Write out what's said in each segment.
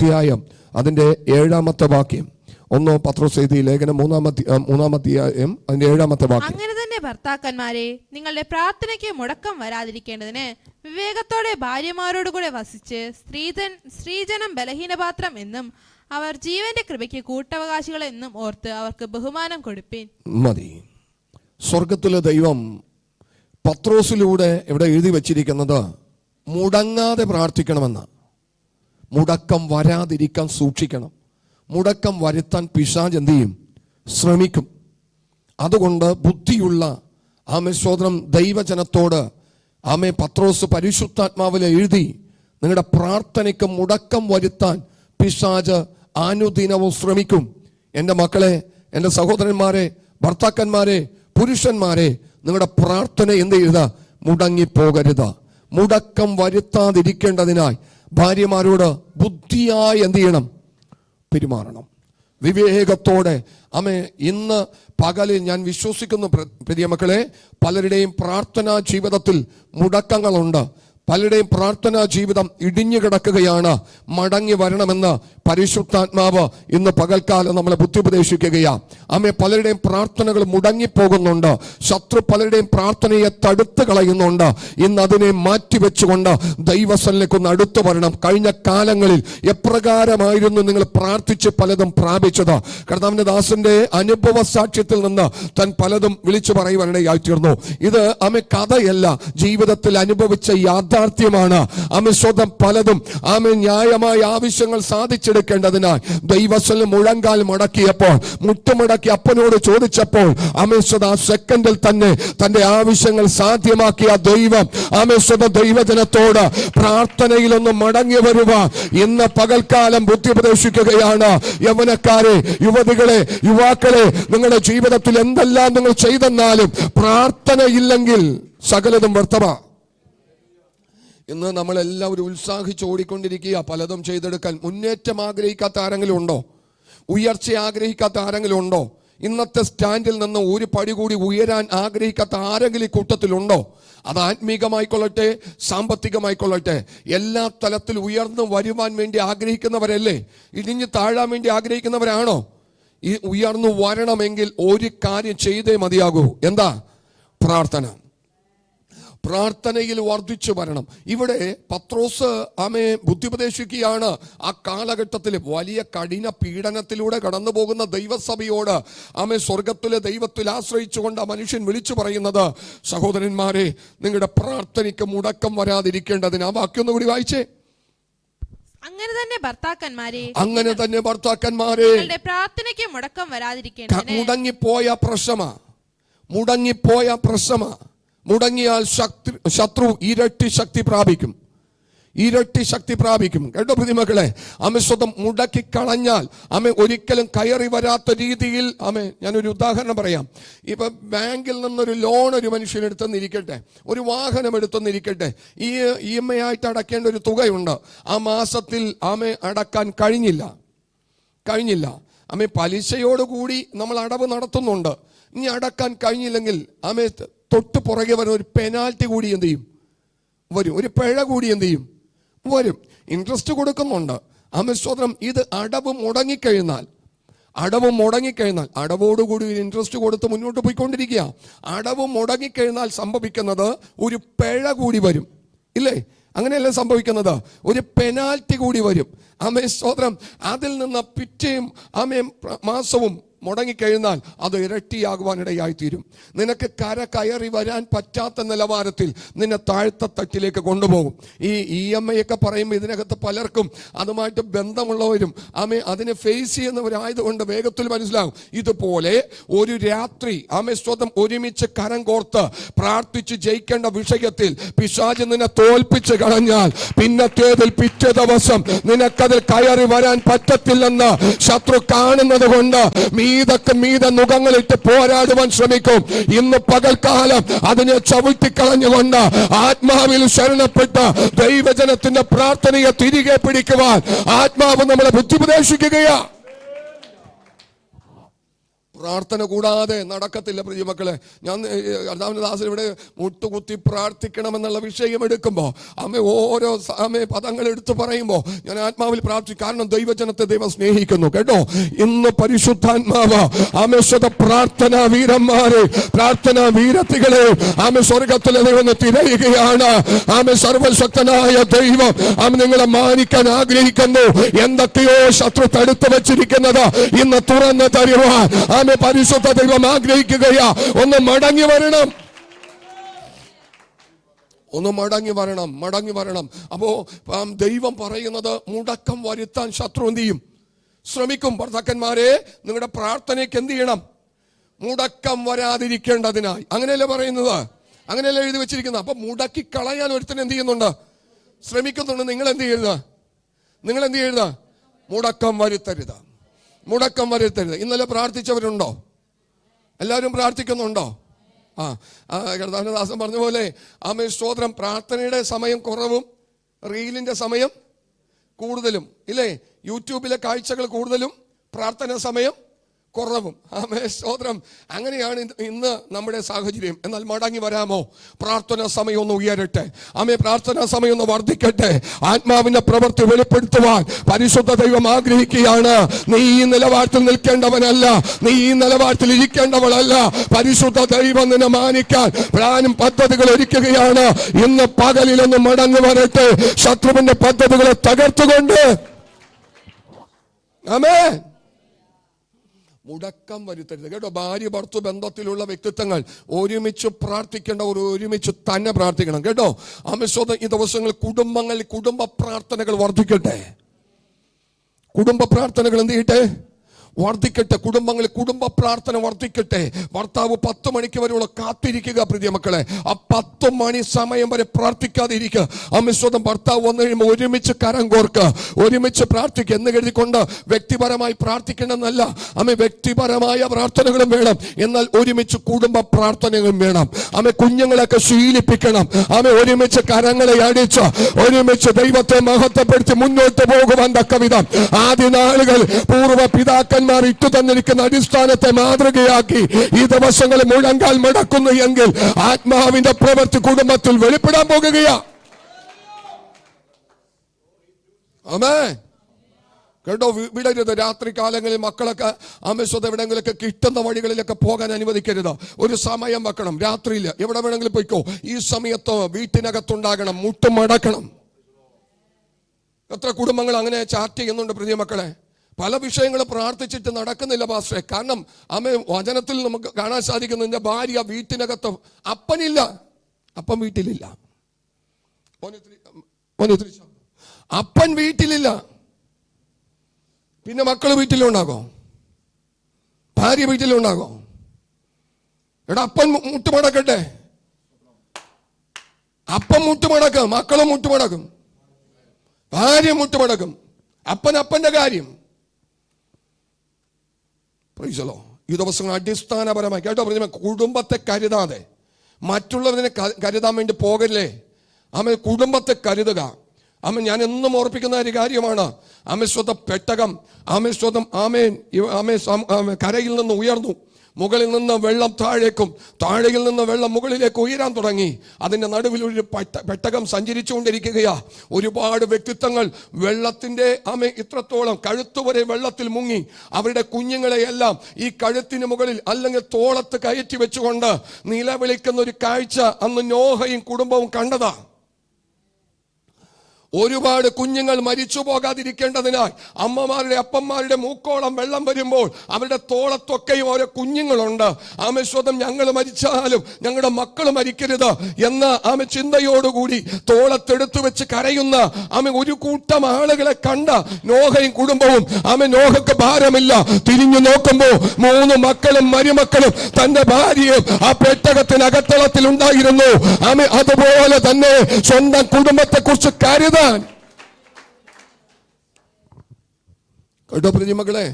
അധ്യായം അതിൻ്റെ 7-ാമത്തെ വാക്യം. 1 പത്രോസ് എഴുതിയ ലേഖനം 3-ാം അധ്യായം അതിന്റെ 7-ാമത്തെ വാക്യം. അങ്ങനെ തന്നെ ഭർത്താക്കന്മാരെ, നിങ്ങളുടെ പ്രാർത്ഥനയ്ക്ക് മുടക്കം വരാതിരിക്കേണ്ടതിന് വിവേകത്തോടെ ഭാര്യമാരോടുകൂടെ വസിച്ച് സ്ത്രീജനം ബലഹീനപാത്രം എന്നും അവർ ജീവന്റെ കൃപയ്ക്ക് കൂട്ടവകാശികൾ എന്നും ഓർത്ത് അവർക്ക് ബഹുമാനം കൊടുപ്പിൻ. മതി. സ്വർഗത്തിലെ ദൈവം പത്രോസിലൂടെ ഇവിടെ എഴുതി വച്ചിരിക്കുന്നത് മുടങ്ങാതെ പ്രാർത്ഥിക്കണമെന്ന്. മുടക്കം വരാതിരിക്കാൻ സൂക്ഷിക്കണം. മുടക്കം വരുത്താൻ പിശാച് എന്ത് ചെയ്യും? ശ്രമിക്കും. അതുകൊണ്ട് ബുദ്ധിയുള്ള സഹോദരൻ ദൈവജനത്തോട് പത്രോസ് പരിശുദ്ധാത്മാവിൽ എഴുതി, നിങ്ങളുടെ പ്രാർത്ഥനയ്ക്ക് മുടക്കം വരുത്താൻ പിശാച് അനുദിനവും ശ്രമിക്കും. എൻ്റെ മക്കളെ, എൻ്റെ സഹോദരന്മാരെ, ഭർത്താക്കന്മാരെ, പുരുഷന്മാരെ, നിങ്ങളുടെ പ്രാർത്ഥന എന്ത് ചെയ്യരുത്? മുടങ്ങിപ്പോകരുത്. മുടക്കം വരുത്താതിരിക്കേണ്ടതിനായി ഭാര്യമാരോട് ബുദ്ധിയായി എന്ത് ചെയ്യണം? പെരുമാറണം. വിവേകത്തോടെ. ഇന്ന് പകലിൽ ഞാൻ വിശ്വസിക്കുന്നു പ്രിയ മക്കളെ, പലരുടെയും പ്രാർത്ഥനാ ജീവിതത്തിൽ മുടക്കങ്ങളുണ്ട്. പലരുടെയും പ്രാർത്ഥനാ ജീവിതം ഇടിഞ്ഞു കിടക്കുകയാണ്. മടങ്ങി വരണമെന്ന് പരിശുദ്ധാത്മാവ് ഇന്ന് പകൽക്കാലം നമ്മളെ ബുദ്ധിപദേശിക്കുകയാണ്. പലരുടെയും പ്രാർത്ഥനകൾ മുടങ്ങിപ്പോകുന്നുണ്ട്. ശത്രു പലരുടെയും പ്രാർത്ഥനയെ തടുത്തു കളയുന്നുണ്ട്. ഇന്ന് അതിനെ മാറ്റിവെച്ചുകൊണ്ട് ദൈവസന്നിധിയിലേക്ക് അടുത്തു വരണം. കഴിഞ്ഞ കാലങ്ങളിൽ എപ്രകാരമായിരുന്നു നിങ്ങൾ പ്രാർത്ഥിച്ച് പലതും പ്രാപിച്ചത്? കർത്താവിന്റെ ദാസന്റെ അനുഭവ സാക്ഷ്യത്തിൽ നിന്ന് താൻ പലതും വിളിച്ചു പറയുവാനിടയായി തീർന്നു. ഇത് കഥയല്ല, ജീവിതത്തിൽ അനുഭവിച്ച യാഥാർത്ഥ്യമാണ്. സ്വന്തം പലതും ന്യായമായ ആവശ്യങ്ങൾ സാധിച്ചെടുക്കേണ്ടതിനായി ദൈവത്തിൽ മുഴങ്കാൽ മടക്കിയപ്പോൾ, മുട്ടുമടക്കി അപ്പനോട് ചോദിച്ചപ്പോൾ ആ സെക്കൻഡിൽ തന്നെ തന്റെ ആവശ്യങ്ങൾ സാധ്യമാക്കിയ ദൈവം ദൈവജനത്തോട് പ്രാർത്ഥനയിലൊന്ന് മടങ്ങി വരുവാൻ ഇന്ന് പകൽക്കാലം ബുദ്ധിപദേശിക്കുകയാണ്. യൗവനക്കാരെ, യുവതികളെ, യുവാക്കളെ, നിങ്ങളുടെ ജീവിതത്തിൽ എന്തെല്ലാം നിങ്ങൾ ചെയ്തെന്നാലും പ്രാർത്ഥനയില്ലെങ്കിൽ സകലതും വ്യർത്ഥമാ. ഇന്ന് നമ്മളെല്ലാവരും ഉത്സാഹിച്ച് ഓടിക്കൊണ്ടിരിക്കുക പലതും ചെയ്തെടുക്കാൻ. മുന്നേറ്റം ആഗ്രഹിക്കാത്ത ആരെങ്കിലും ഉണ്ടോ? ഉയർച്ച ആഗ്രഹിക്കാത്ത ആരെങ്കിലും ഉണ്ടോ? ഇന്നത്തെ സ്റ്റാൻഡിൽ നിന്ന് ഒരു പടി കൂടി ഉയരാൻ ആഗ്രഹിക്കാത്ത ആരെങ്കിലും ഈ കൂട്ടത്തിലുണ്ടോ? അത് ആത്മീകമായിക്കൊള്ളട്ടെ, സാമ്പത്തികമായിക്കൊള്ളട്ടെ, എല്ലാ തലത്തിൽ ഉയർന്നു വരുവാൻ വേണ്ടി ആഗ്രഹിക്കുന്നവരല്ലേ? ഇടിഞ്ഞു താഴാൻ വേണ്ടി ആഗ്രഹിക്കുന്നവരാണോ? ഈ ഉയർന്നു വരണമെങ്കിൽ ഒരു കാര്യം ചെയ്തേ മതിയാകൂ. എന്താ? പ്രാർത്ഥന. പ്രാർത്ഥനയിൽ വർദ്ധിച്ചു വരണം. ഇവിടെ പത്രോസ് ബുദ്ധിപദേശിക്കുകയാണ്. ആ കാലഘട്ടത്തിൽ വലിയ കഠിന പീഡനത്തിലൂടെ കടന്നു പോകുന്ന ദൈവസഭയോട് സ്വർഗത്തിലെ ദൈവത്തിൽ ആശ്രയിച്ചുകൊണ്ട് ആ മനുഷ്യൻ വിളിച്ചു പറയുന്നത്, സഹോദരന്മാരെ, നിങ്ങളുടെ പ്രാർത്ഥനയ്ക്ക് മുടക്കം വരാതിരിക്കേണ്ടതിന്. ആ വാക്യം ഒന്നുകൂടി വായിച്ചേ. അങ്ങനെ തന്നെ ഭർത്താക്കന്മാരെ, പ്രാർത്ഥനയ്ക്ക് മുടക്കം വരാതിരിക്കേണ്ടതിന്. മുടങ്ങിപ്പോയ പ്രശ്നമാ. മുടങ്ങിയാൽ ശത്രു ഇരട്ടി ശക്തി പ്രാപിക്കും. കേട്ടോ പ്രിയമക്കളെ? സ്വന്തം മുടക്കി കളഞ്ഞാൽ ഒരിക്കലും കയറി വരാത്ത രീതിയിൽ ഞാനൊരു ഉദാഹരണം പറയാം. ഇപ്പൊ ബാങ്കിൽ നിന്നൊരു ലോൺ ഒരു മനുഷ്യൻ എടുത്തെന്നിരിക്കട്ടെ, ഒരു വാഹനം എടുത്തെന്നിരിക്കട്ടെ. ഈ EMI ആയിട്ട് അടക്കേണ്ട ഒരു തുകയുണ്ട്. ആ മാസത്തിൽ അടക്കാൻ കഴിഞ്ഞില്ല. പലിശയോടുകൂടി നമ്മൾ അടവ് നടത്തുന്നുണ്ട്. ഇനി അടക്കാൻ കഴിഞ്ഞില്ലെങ്കിൽ തൊട്ട് പുറകെ വരുന്ന ഒരു പെനാൽറ്റി കൂടി എന്ത് ചെയ്യും? വരും. ഒരു പിഴ കൂടി എന്ത് ചെയ്യും? വരും. ഇൻട്രസ്റ്റ് കൊടുക്കുന്നുണ്ട്. സ്വതന്ത്രം ഇത് അടവ് മുടങ്ങിക്കഴിഞ്ഞാൽ അടവോടുകൂടി ഇൻട്രസ്റ്റ് കൊടുത്ത് മുന്നോട്ട് പോയിക്കൊണ്ടിരിക്കുക. അടവ് മുടങ്ങിക്കഴിഞ്ഞാൽ സംഭവിക്കുന്നത് ഒരു പിഴ കൂടി വരും. ഇല്ലേ? അങ്ങനെയല്ലേ സംഭവിക്കുന്നത്? ഒരു പെനാൽറ്റി കൂടി വരും. സ്വതന്ത്രം അതിൽ നിന്ന് പിറ്റേയും മാസവും മുടങ്ങിക്കഴിഞ്ഞാൽ അത് ഇരട്ടിയാകുവാനിടയായിത്തീരും. നിനക്ക് കയറി വരാൻ പറ്റാത്ത നിലവാരത്തിൽ നിന്നെ താഴ്ത്ത തട്ടിലേക്ക് കൊണ്ടുപോകും. ഈ EMI ഒക്കെ പറയുമ്പോൾ ഇതിനകത്ത് പലർക്കും അതുമായിട്ട് ബന്ധമുള്ളവരും അതിനെ ഫേസ് ചെയ്യുന്നവരായതുകൊണ്ട് വേഗത്തിൽ മനസ്സിലാകും. ഇതുപോലെ ഒരു രാത്രി സ്വന്തം ഒരുമിച്ച് കരം കോർത്ത് പ്രാർത്ഥിച്ച് ജയിക്കേണ്ട വിഷയത്തിൽ പിശാച് നിന്നെ തോൽപ്പിച്ച് കളഞ്ഞാൽ പിന്നത്തേതിൽ പിറ്റേ ദിവസം നിനക്കതിൽ കയറി വരാൻ പറ്റത്തില്ലെന്ന് ശത്രു കാണുന്നത് കൊണ്ട് മീതെ മുഖങ്ങളിട്ട് പോരാടുവാൻ ശ്രമിക്കും. ഇന്ന് പകൽക്കാലം അതിനെ ചവിട്ടിക്കളഞ്ഞുകൊണ്ട് ആത്മാവിൽ ശരണപ്പെട്ട ദൈവജനത്തിന്റെ പ്രാർത്ഥനയെ തിരികെ പിടിക്കുവാൻ ആത്മാവ് നമ്മളെ ബുദ്ധിപദേശിക്കുകയാ. പ്രാർത്ഥന കൂടാതെ നടക്കത്തില്ല പ്രിയമക്കളെ. ഞാൻ കർത്താവിന്റെ ദാസൻ ഇവിടെ മുട്ടുകുത്തി പ്രാർത്ഥിക്കണമെന്നുള്ള വിഷയം എടുക്കുമ്പോൾ ഓരോ പദങ്ങൾ എടുത്തു പറയുമ്പോൾ ഞാൻ ആത്മാവിൽ പ്രാർത്ഥിക്കും. കാരണം ദൈവജനത്തെ ദൈവം സ്നേഹിക്കുന്നു കേട്ടോ. ഇന്ന് പരിശുദ്ധാത്മാവ് പ്രാർത്ഥനാ വീരന്മാരെ, പ്രാർത്ഥനാ വീരത്തികളെ സ്വർഗത്തിലെ ദൈവം തിരയുകയാണ്. സർവശക്തനായ ദൈവം നിങ്ങളെ മാനിക്കാൻ ആഗ്രഹിക്കുന്നു. എന്തൊക്കെയോ ശത്രു തടുത്തു വെച്ചിരിക്കുന്നത് ഇന്ന് തുറന്ന് തരുവാൻ പരിശുദ്ധ ദൈവം ആഗ്രഹിക്കുകയാ. ഒന്ന് മടങ്ങി വരണം, മടങ്ങി വരണം. അപ്പോ ദൈവം പറയുന്നത് മുടക്കം വരുത്താൻ ശത്രു എന്ത് ചെയ്യും? ശ്രമിക്കും. ഭർത്താക്കന്മാരെ, നിങ്ങളുടെ പ്രാർത്ഥനയ്ക്ക് എന്ത് ചെയ്യണം? മുടക്കം വരാതിരിക്കേണ്ടതിനായി. അങ്ങനെയല്ലേ പറയുന്നത്? അങ്ങനെയല്ലേ എഴുതി വെച്ചിരിക്കുന്നത്? അപ്പൊ മുടക്കി കളയാൻ ഒരുത്തൻ എന്ത് ചെയ്യുന്നുണ്ട്? ശ്രമിക്കുന്നുണ്ട്. നിങ്ങൾ എന്ത് ചെയ്യരുത്? മുടക്കം വരുത്തരുത്. ഇന്നലെ പ്രാർത്ഥിച്ചവരുണ്ടോ? എല്ലാവരും പ്രാർത്ഥിക്കുന്നുണ്ടോ? കർത്താവിന്റെ ദാസൻ പറഞ്ഞ പോലെ സ്തോത്രം. പ്രാർത്ഥനയുടെ സമയം കുറവും റീലിന്റെ സമയം കൂടുതലും ഇല്ലേ? യൂട്യൂബിലെ കാഴ്ചകൾ കൂടുതലും, പ്രാർത്ഥന സമയം കുറവും. സ്തോത്രം. അങ്ങനെയാണ് ഇന്ന് നമ്മുടെ സാഹചര്യം. എന്നാൽ മടങ്ങി വരാമോ? പ്രാർത്ഥനാ സമയം ഒന്ന് ഉയരട്ടെ. പ്രാർത്ഥനാ സമയം ഒന്ന് വർദ്ധിക്കട്ടെ. ആത്മാവിന്റെ പ്രവൃത്തി വെളിപ്പെടുത്തുവാൻ പരിശുദ്ധ ദൈവം ആഗ്രഹിക്കുകയാണ്. നീ ഈ നിലവാരത്തിൽ നിൽക്കേണ്ടവനല്ല, നീ ഈ നിലവാരത്തിൽ ഇരിക്കേണ്ടവളല്ല. പരിശുദ്ധ ദൈവം നിന്നെ മാനിക്കാൻ പ്ലാനും പദ്ധതികൾ ഒരുക്കുകയാണ്. ഇന്ന് പകലിലൊന്ന് മടങ്ങി വരട്ടെ, ശത്രുവിന്റെ പദ്ധതികളെ തകർത്തുകൊണ്ട്. ആമേൻ. മുടക്കം വരുത്തരുത് കേട്ടോ. ഭാര്യ ഭർത്തു ബന്ധത്തിലുള്ള വ്യക്തിത്വങ്ങൾ ഒരുമിച്ച് പ്രാർത്ഥിക്കേണ്ടവർ ഒരുമിച്ച് തന്നെ പ്രാർത്ഥിക്കണം കേട്ടോ. ഈ ദിവസങ്ങളിൽ കുടുംബ പ്രാർത്ഥനകൾ വർദ്ധിക്കട്ടെ. കുടുംബ പ്രാർത്ഥനകൾ എന്ത് ചെയ്യട്ടെ? വർദ്ധിക്കട്ടെ. കുടുംബങ്ങളിൽ കുടുംബ പ്രാർത്ഥന വർദ്ധിക്കട്ടെ. ഭർത്താവ് 10 മണിക്ക് വരെയുള്ള കാത്തിരിക്കുക പ്രിയ മക്കളെ. ആ 10 മണി സമയം വരെ പ്രാർത്ഥിക്കാതെ ഇരിക്കുക. ഭർത്താവ് വന്നു കഴിയുമ്പോൾ ഒരുമിച്ച് കരം കോർക്കുക, ഒരുമിച്ച് പ്രാർത്ഥിക്കുക എന്ന് കരുതിക്കൊണ്ട് വ്യക്തിപരമായി പ്രാർത്ഥിക്കണമെന്നല്ല. വ്യക്തിപരമായ പ്രാർത്ഥനകളും വേണം, എന്നാൽ ഒരുമിച്ച് കുടുംബ പ്രാർത്ഥനകളും വേണം. കുഞ്ഞുങ്ങളൊക്കെ ശീലിപ്പിക്കണം. ഒരുമിച്ച് കരങ്ങളെ അടിച്ച് ഒരുമിച്ച് ദൈവത്തെ മഹത്വപ്പെടുത്തി മുന്നോട്ട് പോകുവാൻ തക്കവിധം ആദ്യ നാളുകൾ പൂർവ്വ പിതാക്കന്മാർ ഇട്ടു തന്നിരിക്കുന്ന അടിസ്ഥാനത്തെ മാതൃകയാക്കി ഈ ദിവസങ്ങളിൽ മുഴങ്കാൽ മടക്കുന്നു എങ്കിൽ ആത്മാവിന്റെ പ്രവൃത്തി കുടുംബത്തിൽ വെളിപ്പെടാൻ പോകുകയാ. ആമേൻ. കേട്ടോ. വിടരുത്. രാത്രി കാലങ്ങളിൽ മക്കളൊക്കെ എവിടെങ്കിലൊക്കെ കിട്ടുന്ന വഴികളിലൊക്കെ പോകാൻ അനുവദിക്കരുത്. ഒരു സമയം വെക്കണം. രാത്രിയിൽ എവിടെ വേണമെങ്കിലും പോയിക്കോ. ഈ സമയത്ത് വീട്ടിനകത്തുണ്ടാകണം, മുട്ടുമടക്കണം. എത്ര കുടുംബങ്ങൾ അങ്ങനെ ചാറ്റ് ചെയ്യുന്നുണ്ട് പ്രിയ മക്കളെ. പല വിഷയങ്ങൾ പ്രാർത്ഥിച്ചിട്ട് നടക്കുന്നില്ല പാസ്റ്ററെ. കാരണം വചനത്തിൽ നമുക്ക് കാണാൻ സാധിക്കുന്നു, എന്റെ ഭാര്യ വീട്ടിനകത്ത് അപ്പനില്ല, അപ്പൻ വീട്ടിലില്ല, അപ്പൻ വീട്ടിലില്ല, പിന്നെ മക്കള് വീട്ടിലുണ്ടാകോ? ഭാര്യ വീട്ടിലുണ്ടാകോ? എടാ, അപ്പൻ മുട്ടുമടക്കട്ടെ. അപ്പൻ മുട്ടുമടക്കും, മക്കളും മുട്ടുമടക്കും, ഭാര്യ മുട്ടുമടക്കും. അപ്പന്റെ കാര്യം. ഈ ദിവസങ്ങൾ അടിസ്ഥാനപരമായി കേട്ടോ, കുടുംബത്തെ കരുതാതെ മറ്റുള്ളവരെ കരുതാൻ വേണ്ടി പോകല്ലേ. കുടുംബത്തെ കരുതുക. ഞാൻ എന്നും ഓർപ്പിക്കുന്ന ഒരു കാര്യമാണ്. പെട്ടകം കരയിൽ നിന്ന് ഉയർന്നു, മുകളിൽ നിന്ന് വെള്ളം താഴേക്കും, താഴെയിൽ നിന്ന് വെള്ളം മുകളിലേക്ക് ഉയരാൻ തുടങ്ങി. അതിന്റെ നടുവിൽ ഒരു പെട്ടകം സഞ്ചരിച്ചുകൊണ്ടിരിക്കുകയാ. ഒരുപാട് വ്യക്തിത്വങ്ങൾ വെള്ളത്തിന്റെ ഇത്രത്തോളം കഴുത്തുവരെ വെള്ളത്തിൽ മുങ്ങി അവരുടെ കുഞ്ഞുങ്ങളെയെല്ലാം ഈ കഴുത്തിന് മുകളിൽ അല്ലെങ്കിൽ തോളത്ത് കയറ്റി വെച്ചുകൊണ്ട് നിലവിളിക്കുന്ന ഒരു കാഴ്ച അന്ന് നോഹയും കുടുംബവും കണ്ടതാ. ഒരുപാട് കുഞ്ഞുങ്ങൾ മരിച്ചു പോകാതിരിക്കേണ്ടതിനായി അമ്മമാരുടെ അപ്പന്മാരുടെ മൂക്കോളം വെള്ളം വരുമ്പോൾ അവരുടെ തോളത്തൊക്കെയും ഓരോ കുഞ്ഞുങ്ങളുണ്ട്. ഞങ്ങൾ മരിച്ചാലും ഞങ്ങളുടെ മക്കൾ മരിക്കരുത് എന്ന ചിന്തയോടുകൂടി തോളത്തെടുത്തു വെച്ച് കരയുന്ന ഒരു കൂട്ടം ആളുകളെ കണ്ട നോഹയും കുടുംബവും നോഹയ്ക്ക് ഭാരമില്ല. തിരിഞ്ഞു നോക്കുമ്പോൾ 3 മക്കളും മരുമക്കളും തന്റെ ഭാര്യയും ആ പെട്ടകത്തിനകത്തളത്തിൽ ഉണ്ടായിരുന്നു. അതുപോലെ തന്നെ സ്വന്തം കുടുംബത്തെ കുറിച്ച് കരുത. കേട്ടോ പ്രിയ മക്കളെ,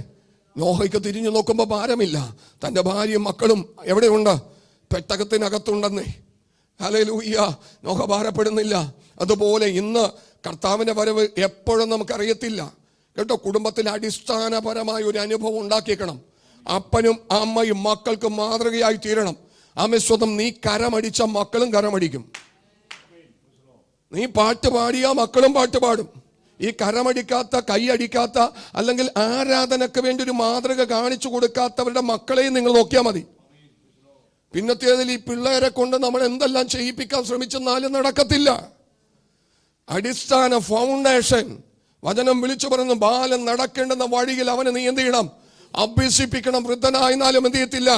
നോഹയ്ക്ക് തിരിഞ്ഞു നോക്കുമ്പോൾ ഭാരമില്ല. തന്റെ ഭാര്യയും മക്കളും എവിടെയുണ്ട്? പെട്ടകത്തിനകത്തുണ്ടെന്നേ. ഹല്ലേലൂയ. നോഹ ഭാരപ്പെടുന്നില്ല. അതുപോലെ ഇന്ന് കർത്താവിന്റെ വരവ് എപ്പോഴും നമുക്കറിയത്തില്ല കേട്ടോ. കുടുംബത്തിൽ അടിസ്ഥാനപരമായ ഒരു അനുഭവം ഉണ്ടാക്കിയേക്കണം. അപ്പനും അമ്മയും മക്കൾക്ക് മാതൃകയായി തീരണം. ആമേ സ്വന്തം നീ കരമടിച്ച മക്കളും കരമടിക്കും. നീ പാട്ട് പാടിയ മക്കളും പാട്ട് പാടും. ഈ കരമടിക്കാത്ത, കൈയടിക്കാത്ത, അല്ലെങ്കിൽ ആരാധനക്ക് വേണ്ടി ഒരു മാതൃക കാണിച്ചു കൊടുക്കാത്തവരുടെ മക്കളെയും നിങ്ങൾ നോക്കിയാൽ മതി. പിന്നത്തേതിൽ ഈ പിള്ളേരെ കൊണ്ട് നമ്മൾ എന്തെല്ലാം ചെയ്യിപ്പിക്കാൻ ശ്രമിച്ചെന്നാലും നടക്കത്തില്ല. അടിസ്ഥാന ഫൗണ്ടേഷൻ വചനം വിളിച്ചു പറയുന്നു. ബാലൻ നടക്കേണ്ടുന്ന വഴിയിൽ അവനെ നീ എന്ത് ചെയ്യണം? അഭ്യസിപ്പിക്കണം. വൃദ്ധനായിരുന്നാലും എന്ത് ചെയ്യത്തില്ല.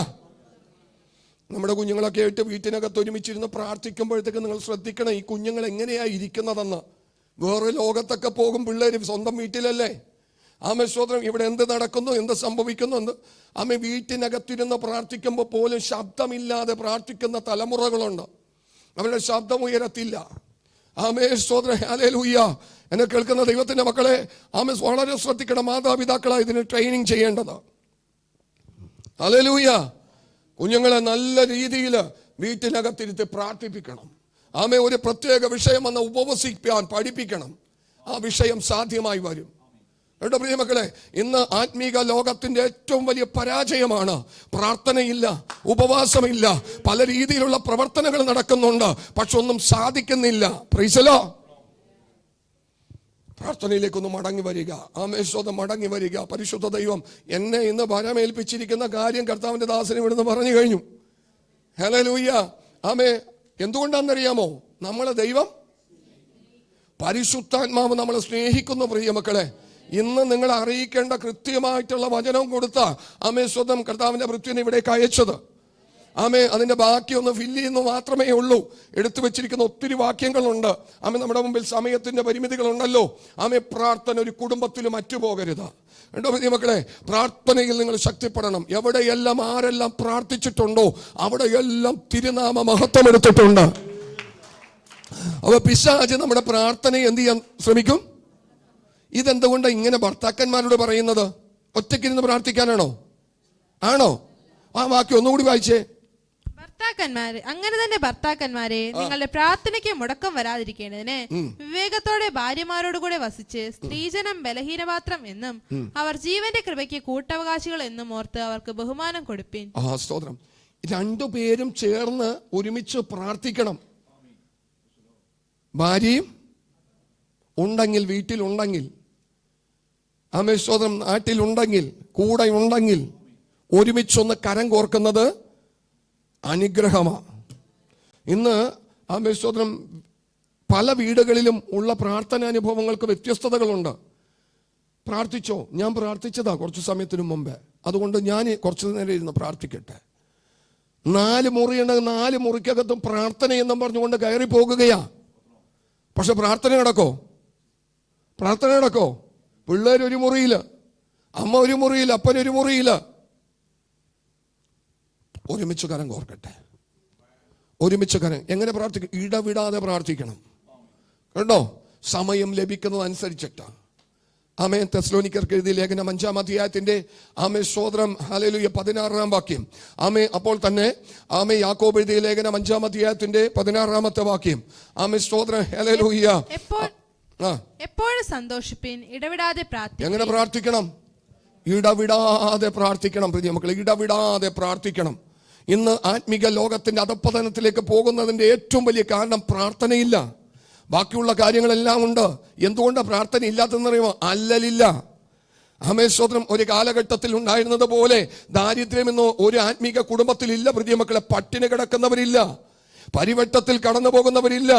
നമ്മുടെ കുഞ്ഞുങ്ങളൊക്കെ ആയിട്ട് വീട്ടിനകത്ത് ഒരുമിച്ചിരുന്ന് പ്രാർത്ഥിക്കുമ്പോഴത്തേക്ക് നിങ്ങൾ ശ്രദ്ധിക്കണം, ഈ കുഞ്ഞുങ്ങൾ എങ്ങനെയാ ഇരിക്കുന്നതെന്ന്. വേറെ ലോകത്തൊക്കെ പോകും പിള്ളേർ, സ്വന്തം വീട്ടിലല്ലേ. ആമേ സ്തോത്രം. ഇവിടെ എന്ത് നടക്കുന്നു, എന്ത് സംഭവിക്കുന്നു എന്ന്. ആമേ വീട്ടിനകത്തിരുന്ന് പ്രാർത്ഥിക്കുമ്പോൾ പോലും ശബ്ദമില്ലാതെ പ്രാർത്ഥിക്കുന്ന തലമുറകളുണ്ട്. അവരുടെ ശബ്ദം ഉയരത്തില്ല. ആമേ സ്തോത്രം. ഹല്ലേലൂയ. എന്നെ കേൾക്കുന്ന ദൈവത്തിന്റെ മക്കളെ, ആമേ വളരെ ശ്രദ്ധിക്കണം. മാതാപിതാക്കളാണ് ഇതിന് ട്രെയിനിങ് ചെയ്യേണ്ടത്. ഹല്ലേലൂയ. കുഞ്ഞുങ്ങളെ നല്ല രീതിയിൽ വീട്ടിനകത്തിരുത്തി പ്രാർത്ഥിപ്പിക്കണം. ആമേ ഒരു പ്രത്യേക വിഷയം വന്ന് ഉപവസിക്കാൻ പഠിപ്പിക്കണം. ആ വിഷയം സാധ്യമായി വരും. കേട്ടോ പ്രിയ മക്കളെ, ഇന്ന് ആത്മീക ലോകത്തിന്റെ ഏറ്റവും വലിയ പരാജയമാണ് പ്രാർത്ഥനയില്ല, ഉപവാസമില്ല. പല രീതിയിലുള്ള പ്രവർത്തനങ്ങൾ നടക്കുന്നുണ്ട്, പക്ഷെ ഒന്നും സാധിക്കുന്നില്ല. Price the Lord. പ്രാർത്ഥനയിലേക്കൊന്ന് മടങ്ങി വരിക. ആമേശ്വരം മടങ്ങി വരിക. പരിശുദ്ധ ദൈവം എന്നെ ഇന്ന് ഭരമേൽപ്പിച്ചിരിക്കുന്ന കാര്യം കർത്താവിന്റെ ദാസന് ഇവിടുന്ന് പറഞ്ഞു കഴിഞ്ഞു. ഹല്ലേലൂയ. ആമേ. എന്തുകൊണ്ടാണെന്നറിയാമോ? നമ്മളെ ദൈവം പരിശുദ്ധാത്മാവ് നമ്മളെ സ്നേഹിക്കുന്നു. പ്രിയ മക്കളെ, ഇന്ന് നിങ്ങൾ അറിയിക്കേണ്ട കൃത്യമായിട്ടുള്ള വചനവും കൊടുത്ത ആമേ സ്വന്തം കർത്താവിന്റെ വൃത്തിനെ ഇവിടേക്ക് അയച്ചത്. ആമേ. അതിന്റെ ബാക്കി ഒന്ന് ഫില്ല് ചെയ്യുന്നു മാത്രമേ ഉള്ളൂ. എടുത്തു വെച്ചിരിക്കുന്ന ഒത്തിരി വാക്യങ്ങളുണ്ട്. ആമേ. നമ്മുടെ മുമ്പിൽ സമയത്തിന്റെ പരിമിതികളുണ്ടല്ലോ. ആമേ. പ്രാർത്ഥന ഒരു കുടുംബത്തിലും അറ്റുപോകരുത്. കേട്ടോ പ്രിയ മക്കളെ, പ്രാർത്ഥനയിൽ നിങ്ങൾ ശക്തിപ്പെടണം. എവിടെയെല്ലാം ആരെല്ലാം പ്രാർത്ഥിച്ചിട്ടുണ്ടോ അവിടെയെല്ലാം തിരുനാമ മഹത്വം എടുത്തിട്ടുണ്ട്. അപ്പൊ പിശാച് നമ്മുടെ പ്രാർത്ഥനയെ എന്ത് ചെയ്യാൻ ശ്രമിക്കും? ഇതെന്തുകൊണ്ടാണ് ഇങ്ങനെ ഭർത്താക്കന്മാരോട് പറയുന്നത്? ഒറ്റയ്ക്കിരുന്ന് പ്രാർത്ഥിക്കാനാണോ? ആണോ? ആ വാക്യം ഒന്നുകൂടി വായിച്ചേ. ഭർത്താക്കന്മാരെ, അങ്ങനെ തന്നെ ഭർത്താക്കന്മാരെ, നിങ്ങളുടെ പ്രാർത്ഥനയ്ക്ക് മുടക്കം വരാതിരിക്കേണ്ടതിന് വിവേകത്തോടെ ഭാര്യമാരോട് കൂടെ വസിച്ച് സ്ത്രീജനം ബലഹീനപാത്രം എന്നും അവർ ജീവന്റെ കൃപയ്ക്ക് കൂട്ടവകാശികൾ എന്നും ഓർത്ത് അവർക്ക് ബഹുമാനം കൊടുപ്പിൻ. സ്തോത്രം. രണ്ടുപേരും ചേർന്ന് ഒരുമിച്ച് പ്രാർത്ഥിക്കണം. ഭാര്യയും ഉണ്ടെങ്കിൽ, വീട്ടിലുണ്ടെങ്കിൽ, ആമേ സ്തോത്രം, നാട്ടിലുണ്ടെങ്കിൽ, കൂടെ ഉണ്ടെങ്കിൽ, ഒരുമിച്ചൊന്ന് കരം കോർക്കുന്നത് അനുഗ്രഹമാണ്. ഇന്ന് ആമേ സ്തോത്രം പല വീടുകളിലും ഉള്ള പ്രാർത്ഥനാനുഭവങ്ങൾക്ക് വ്യത്യസ്തതകളുണ്ട്. പ്രാർത്ഥിച്ചോ? ഞാൻ പ്രാർത്ഥിച്ചതാ കുറച്ച് സമയത്തിന് മുമ്പേ, അതുകൊണ്ട് ഞാൻ കുറച്ച് നേരം ഇരുന്ന് പ്രാർത്ഥിക്കട്ടെ. 4 മുറിയുണ്ടെങ്കിൽ 4 മുറിക്കകത്തും പ്രാർത്ഥന എന്നും പറഞ്ഞുകൊണ്ട് കയറി പോകുകയാ. പക്ഷെ പ്രാർത്ഥന നടക്കോ? പ്രാർത്ഥന നടക്കോ? പിള്ളേർ ഒരു മുറിയില്, അമ്മ ഒരു മുറിയില്, അപ്പനൊരു മുറിയില്. ഒരുമിച്ച് കരം കോർക്കട്ടെ. ഒരുമിച്ച് കരം. എങ്ങനെ പ്രാർത്ഥിക്കും? ഇടവിടാതെ പ്രാർത്ഥിക്കണം. കേട്ടോ? സമയം ലഭിക്കുന്നത് അനുസരിച്ചിട്ട്. ആമേ. തെസ്സലോനിക്കർക്ക് എഴുതിയ ലേഖനം 5-ാം അധ്യായത്തിന്റെ ആമേ സ്തോത്രം ഹല്ലേലൂയ 16-ാം വാക്യം. ആമേ. അപ്പോൾ തന്നെ ആമേ യാക്കോബ് എഴുതിയ ലേഖനം 5-ാം അധ്യായത്തിന്റെ 16-ാമത്തെ വാക്യം. ആമേ സ്തോത്രം ഹല്ലേലൂയ. എപ്പോഴും സന്തോഷിപ്പിൻ, ഇടവിടാതെ പ്രാർത്ഥിപ്പിൻ. എങ്ങനെ പ്രാർത്ഥിക്കണം? ഇടവിടാതെ പ്രാർത്ഥിക്കണം. പ്രിയ മക്കളെ, ഇടവിടാതെ പ്രാർത്ഥിക്കണം. ഇന്ന് ആത്മീക ലോകത്തിന്റെ അധപ്പതനത്തിലേക്ക് പോകുന്നതിന്റെ ഏറ്റവും വലിയ കാരണം പ്രാർത്ഥനയില്ല. ബാക്കിയുള്ള കാര്യങ്ങളെല്ലാം ഉണ്ട്. എന്തുകൊണ്ടാണ് പ്രാർത്ഥന ഇല്ലാത്തതെന്നറിയുമോ? അല്ലലില്ല. ആമേ സ്തോത്രം. ഒരു കാലഘട്ടത്തിൽ ഉണ്ടായിരുന്നത് പോലെ ദാരിദ്ര്യമെന്നോ ഒരു ആത്മീക കുടുംബത്തിലില്ല. പ്രിയ മക്കളെ, പട്ടിണി കിടക്കുന്നവരില്ല, പരിവട്ടത്തിൽ കടന്നു പോകുന്നവരില്ല.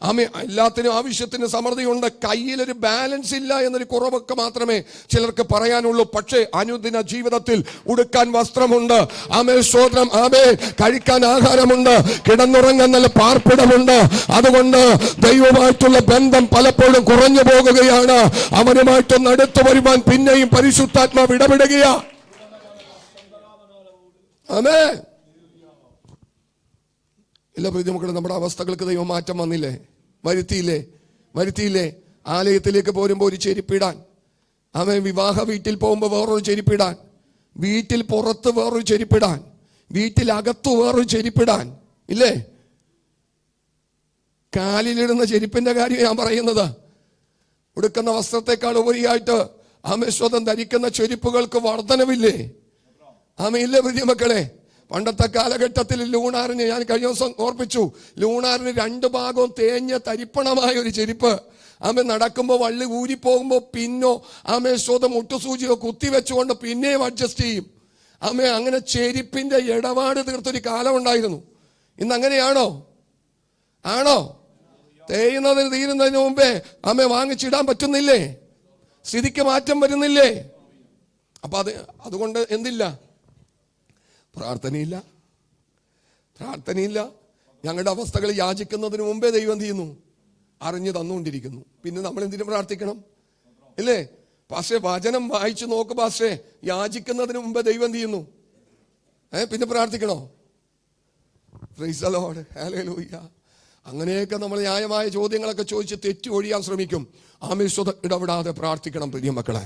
ആമേ. എല്ലാത്തിനും ആവശ്യത്തിന് സമൃദ്ധിയുണ്ട്. കയ്യിലൊരു ബാലൻസ് ഇല്ല എന്നൊരു കുറവൊക്കെ മാത്രമേ ചിലർക്ക് പറയാനുള്ളൂ. പക്ഷേ അനുദിന ജീവിതത്തിൽ ഉടുക്കാൻ വസ്ത്രമുണ്ട്. ആമേ സ്തോത്രം. ആമേ. കഴിക്കാൻ ആഹാരമുണ്ട്. കിടന്നുറങ്ങാൻ നല്ല പാർപ്പിടമുണ്ട്. അതുകൊണ്ട് ദൈവമായിട്ടുള്ള ബന്ധം പലപ്പോഴും കുറഞ്ഞു പോകുകയാണ്. അവനുമായിട്ടൊന്ന് അടുത്തു വരുവാൻ പിന്നെയും പരിശുദ്ധാത്മാവ് ഇടപെടുകയാ. ആമേ. ഇല്ല പ്രിയ മക്കളെ, നമ്മുടെ അവസ്ഥകൾക്ക് ദൈവം മാറ്റം വന്നില്ലേ? വരുത്തിയില്ലേ? ആലയത്തിലേക്ക് പോരുമ്പോൾ ഒരു ചെരുപ്പിടാൻ, അവൻ വിവാഹ വീട്ടിൽ പോകുമ്പോൾ വേറൊരു ചെരുപ്പിടാൻ, വീട്ടിൽ പുറത്ത് വേറൊരു ചെരുപ്പിടാൻ, വീട്ടിലകത്ത് വേറൊരു ചെരുപ്പിടാൻ ഇല്ലേ? കാലിലിടുന്ന ചെരുപ്പിന്റെ കാര്യം ഞാൻ പറയുന്നത്. ഉടുക്കുന്ന വസ്ത്രത്തെക്കാൾ ഉപരിയായിട്ട് ആമേശ്വരം ധരിക്കുന്ന ചെരുപ്പുകൾക്ക് വർധനവില്ലേ? ആമയില്ലേ പ്രിയമക്കളെ? പണ്ടത്തെ കാലഘട്ടത്തിൽ ലൂണാറിന്, ഞാൻ കഴിഞ്ഞ ദിവസം ഓർപ്പിച്ചു, ലൂണാറിന് 2 ഭാഗവും തേഞ്ഞ തരിപ്പണമായ ഒരു ചെരുപ്പ്. ആമേ നടക്കുമ്പോൾ വള്ളി ഊരിപ്പോകുമ്പോൾ പിന്നോ ആമേ സ്വതം മുട്ടുസൂചിയോ കുത്തിവെച്ചുകൊണ്ട് പിന്നെയും അഡ്ജസ്റ്റ് ചെയ്യും. ആമേ അങ്ങനെ ചെരുപ്പിന്റെ ഇടപാട് തീർത്തൊരു കാലം ഉണ്ടായിരുന്നു. ഇന്ന് അങ്ങനെയാണോ? ആണോ? തേയുന്നതിന് തീരുന്നതിന് മുമ്പേ ആമേ വാങ്ങിച്ചിടാൻ പറ്റുന്നില്ലേ? സ്ഥിതിക്ക് മാറ്റം വരുന്നില്ലേ? അപ്പൊ അതുകൊണ്ട് എന്തില്ല? പ്രാർത്ഥനയില്ല. ഞങ്ങളുടെ അവസ്ഥകൾ യാചിക്കുന്നതിന് മുമ്പേ ദൈവം എന്ത് ചെയ്യുന്നു? അറിഞ്ഞു തന്നുകൊണ്ടിരിക്കുന്നു. പിന്നെ നമ്മൾ എന്തിനു പ്രാർത്ഥിക്കണം? ഇല്ലേ? പക്ഷേ വചനം വായിച്ചു നോക്ക് പക്ഷേ, യാചിക്കുന്നതിന് മുമ്പേ ദൈവം എന്ത് ചെയ്യുന്നു? പിന്നെ പ്രാർത്ഥിക്കണോ? Praise the lord, hallelujah. അങ്ങനെയൊക്കെ നമ്മൾ ന്യായമായ ചോദ്യങ്ങളൊക്കെ ചോദിച്ച് തെറ്റി ഒഴിയാൻ ശ്രമിക്കും. ആമേശ്വത ഇടപെടാതെ പ്രാർത്ഥിക്കണം പ്രിയമക്കളെ.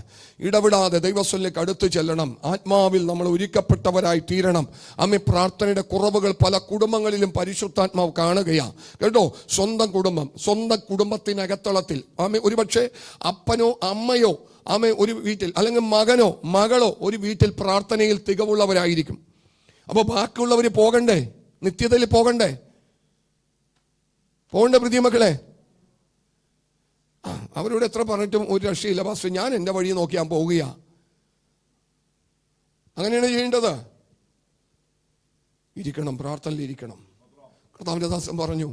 ഇടപെടാതെ ദൈവസ്വലിലേക്ക് അടുത്ത് ചെല്ലണം. ആത്മാവിൽ നമ്മൾ ഒരുക്കപ്പെട്ടവരായി തീരണം. ആമേ പ്രാർത്ഥനയുടെ കുറവുകൾ പല കുടുംബങ്ങളിലും പരിശുദ്ധാത്മാവ് കാണുകയാണ് കേട്ടോ. സ്വന്തം കുടുംബത്തിനകത്തളത്തിൽ ആമേ ഒരുപക്ഷെ അപ്പനോ അമ്മയോ ആമേ ഒരു വീട്ടിൽ, അല്ലെങ്കിൽ മകനോ മകളോ ഒരു വീട്ടിൽ പ്രാർത്ഥനയിൽ തികവുള്ളവരായിരിക്കും. അപ്പോൾ ബാക്കിയുള്ളവർ പോകണ്ടേ? നിത്യതയിൽ പോകണ്ടേ പ്രിയമക്കളെ? അവരോട് എത്ര പറഞ്ഞിട്ടും ഒരു രക്ഷയില്ല. പാസ്റ്റർ, ഞാൻ എൻ്റെ വഴി നോക്കി ഞാൻ പോവുകയാ. അങ്ങനെയാണ് ചെയ്യേണ്ടത്. ഇരിക്കണം, പ്രാർത്ഥനയിലിരിക്കണം. കർത്താവിന്റെ ദാസൻ പറഞ്ഞു,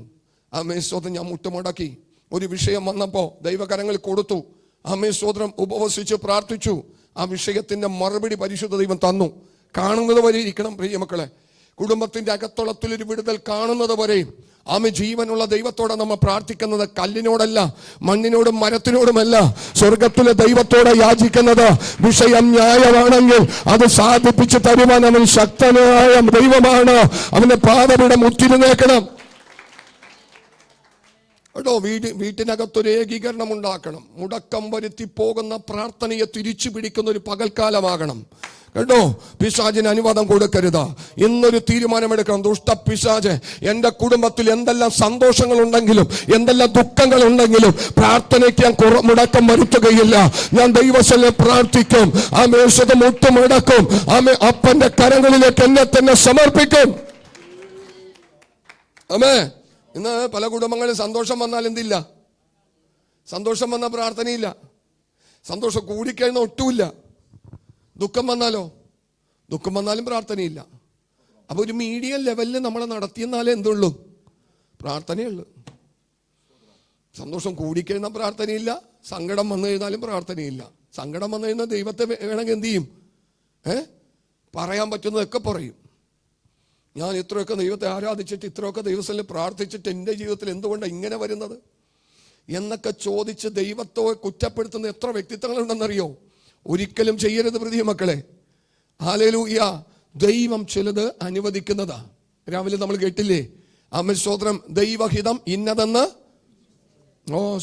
ആമേ സ്തോത്രം, ഞാൻ മുട്ടുമടക്കി ഒരു വിഷയം വന്നപ്പോൾ ദൈവകരങ്ങളിൽ കൊടുത്തു. ആമേ സ്തോത്രം, ഉപവസിച്ച് പ്രാർത്ഥിച്ചു. ആ വിഷയത്തിന്റെ മറുപടി പരിശുദ്ധ ദൈവം തന്നു. കാണുന്നത് വരെ ഇരിക്കണം പ്രിയമക്കളെ. കുടുംബത്തിന്റെ അകത്തളത്തിൽ ഒരു വിടുതൽ കാണുന്നത് വരെയും ആമേ ജീവനുള്ള ദൈവത്തോടെ നമ്മൾ പ്രാർത്ഥിക്കുന്നത് കല്ലിനോടല്ല, മണ്ണിനോടും മരത്തിനോടുമല്ല, സ്വർഗത്തിലെ ദൈവത്തോടെ യാചിക്കുന്നത്. വിഷയം ന്യായമാണെങ്കിൽ അത് സാധിപ്പിച്ച് തരുവാൻ അവൻ ശക്തനായ ദൈവമാണ്. അവന്റെ പാദപീഠം ഉറ്റിരുന്നേക്കണം കേട്ടോ. വീട്ടിനകത്തൊരു ഏകീകരണം ഉണ്ടാക്കണം. മുടക്കം വരുത്തി പോകുന്ന പ്രാർത്ഥനയെ തിരിച്ചു പിടിക്കുന്ന ഒരു പകൽക്കാലമാകണം കേട്ടോ. പിശാചിന് അനുവാദം കൊടുക്കരുത്. ഇന്നൊരു തീരുമാനമെടുക്കണം. ദുഷ്ട പിശാച്, എൻ്റെ കുടുംബത്തിൽ എന്തെല്ലാം സന്തോഷങ്ങൾ ഉണ്ടെങ്കിലും എന്തെല്ലാം ദുഃഖങ്ങൾ ഉണ്ടെങ്കിലും പ്രാർത്ഥനയ്ക്ക് ഞാൻ മുടക്കം വരുത്തുകയില്ല. ഞാൻ ദൈവസനെ പ്രാർത്ഥിക്കും. ആ മേശത മുട്ടുമടക്കും. ആമേ അപ്പന്റെ കരങ്ങളിലേക്ക് എന്നെ തന്നെ സമർപ്പിക്കും. ആമേ. ഇന്ന് പല കുടുംബങ്ങളിൽ സന്തോഷം വന്നാൽ എന്തില്ല? സന്തോഷം വന്ന പ്രാർത്ഥനയില്ല. സന്തോഷം കൂടിക്കഴിഞ്ഞാൽ ഒട്ടുമില്ല. ദുഃഖം വന്നാലും പ്രാർത്ഥനയില്ല. അപ്പൊ ഒരു മീഡിയം ലെവലിൽ നമ്മളെ നടത്തിയെന്നാലേ എന്തുള്ളൂ? പ്രാർത്ഥനയുള്ളൂ. സന്തോഷം കൂടിക്കഴിഞ്ഞാൽ പ്രാർത്ഥനയില്ല, സങ്കടം വന്നു കഴിഞ്ഞാലും പ്രാർത്ഥനയില്ല. സങ്കടം വന്നു കഴിഞ്ഞാൽ ദൈവത്തെ വേണമെങ്കിൽ എന്ത് ചെയ്യും? പറയാൻ പറ്റുന്നതൊക്കെ പറയും. ഞാൻ ഇത്രയൊക്കെ ദൈവത്തെ ആരാധിച്ചിട്ട്, ഇത്രയൊക്കെ ദൈവസ്ഥലിൽ പ്രാർത്ഥിച്ചിട്ട് എൻ്റെ ജീവിതത്തിൽ എന്തുകൊണ്ടാണ് ഇങ്ങനെ വരുന്നത് എന്നൊക്കെ ചോദിച്ച് ദൈവത്തെ കുറ്റപ്പെടുത്തുന്ന എത്ര വ്യക്തിത്വങ്ങളുണ്ടെന്നറിയോ? ഒരിക്കലും ചെയ്യരുത് പ്രിയമക്കളെ. ഹല്ലേലൂയ. ദൈവം ചിലത് അനുവദിക്കുന്നതാ. രാവിലെ നമ്മൾ കേട്ടില്ലേ? ആമേൻ സ്തോത്രം, ദൈവഹിതം ഇന്നതെന്ന്.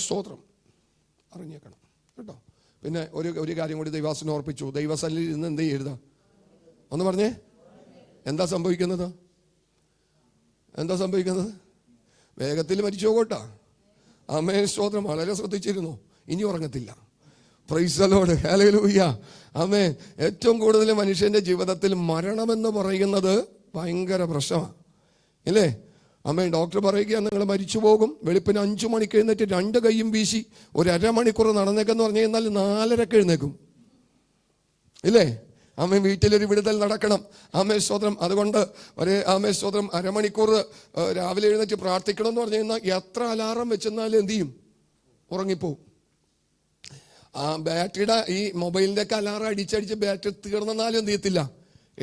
സ്തോത്രം അറിഞ്ഞേക്കണം കേട്ടോ. പിന്നെ ഒരു കാര്യം കൂടി ദൈവാസനെ ഓർപ്പിച്ചു. ദൈവസന്നിധിയിൽ ഇന്ന് എന്ത് ചെയ്യരുത്? ഒന്ന് പറഞ്ഞേ. എന്താ സംഭവിക്കുന്നത്? വേഗത്തിൽ മരിച്ചു പോകട്ടാ. ആമേൻ സ്തോത്രം. വളരെ ശ്രദ്ധിച്ചിരുന്നു. ഇനി ഉറങ്ങത്തില്ല. Praise the lord, hallelujah. Amen. ഏറ്റവും കൂടുതൽ മനുഷ്യന്റെ ജീവിതത്തിൽ മരണമെന്ന് പറയുന്നത് ഭയങ്കര പ്രശ്നമാണ് ഇല്ലേ? ആമേൻ. ഡോക്ടർ പറയുകയാണ്, നിങ്ങൾ മരിച്ചു പോകും. വെളുപ്പിന് 5 മണിക്ക് എഴുന്നേറ്റ് 2 കൈയും വീശി ഒരു അരമണിക്കൂർ നടന്നേക്കെന്ന് പറഞ്ഞു കഴിഞ്ഞാൽ 4:30 എഴുന്നേക്കും ഇല്ലേ? ആമേൻ. വീട്ടിലൊരു വിടുതൽ നടക്കണം. ആമേൻ സ്തോത്രം. അതുകൊണ്ട് ആമേൻ സ്തോത്രം അരമണിക്കൂർ രാവിലെ എഴുന്നേറ്റ് പ്രാർത്ഥിക്കണം എന്ന് പറഞ്ഞു കഴിഞ്ഞാൽ എത്ര അലാറം വെച്ചെന്നാലും എന്ത് ചെയ്യും? ഉറങ്ങിപ്പോവും. ബാറ്ററിയുടെ ഈ മൊബൈലിൻ്റെ ഒക്കെ അലാറം അടിച്ചടിച്ച് ബാറ്ററി തീർന്നാലും എന്ത് ചെയ്യത്തില്ല?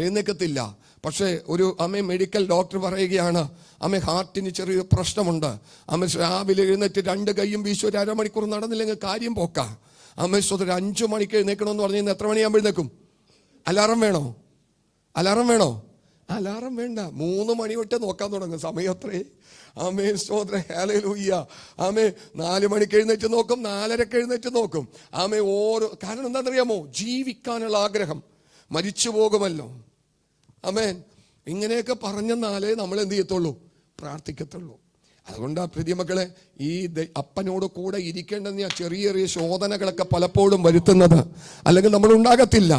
എഴുന്നേക്കത്തില്ല. പക്ഷേ ഒരു മെഡിക്കൽ ഡോക്ടർ പറയുകയാണ്, ഹാർട്ടിന് ചെറിയൊരു പ്രശ്നമുണ്ട്. രാവിലെ എഴുന്നേറ്റ് 2 കൈയും വീശി ഒരു അരമണിക്കൂർ നടന്നില്ലെങ്കിൽ കാര്യം പോക്കാം. സ്വതം 5 മണിക്ക് എഴുന്നേക്കണമെന്ന് പറഞ്ഞു കഴിഞ്ഞാൽ എത്ര മണിയാകുമ്പോൾ എഴുന്നേക്കും? അലാറം വേണോ? അലാറം വേണ്ട. 3 മണി തൊട്ട് നോക്കാൻ തുടങ്ങും. സമയം അത്രേ. ആമേൻ സ്തോത്രം, ഹല്ലേലൂയ. ആമേ 4 മണിക്ക് എഴുന്നേറ്റ് നോക്കും, 4:30 എഴുന്നേറ്റ് നോക്കും. ആമേ കാരണം എന്താണെന്നറിയാമോ? ജീവിക്കാനുള്ള ആഗ്രഹം. മരിച്ചു പോകുമല്ലോ. ആമേൻ. ഇങ്ങനെയൊക്കെ പറഞ്ഞെന്നാലേ നമ്മൾ എന്ത് ചെയ്യത്തുള്ളൂ? പ്രാർത്ഥിക്കത്തുള്ളൂ. അതുകൊണ്ട് പ്രിയ മക്കളെ, ഈ അപ്പനോട് കൂടെ ഇരിക്കേണ്ടെന്ന് ചെറിയ ചെറിയ ശോധനകളൊക്കെ പലപ്പോഴും വരുത്തുന്നത്, അല്ലെങ്കിൽ നമ്മൾ ഉണ്ടാകത്തില്ല.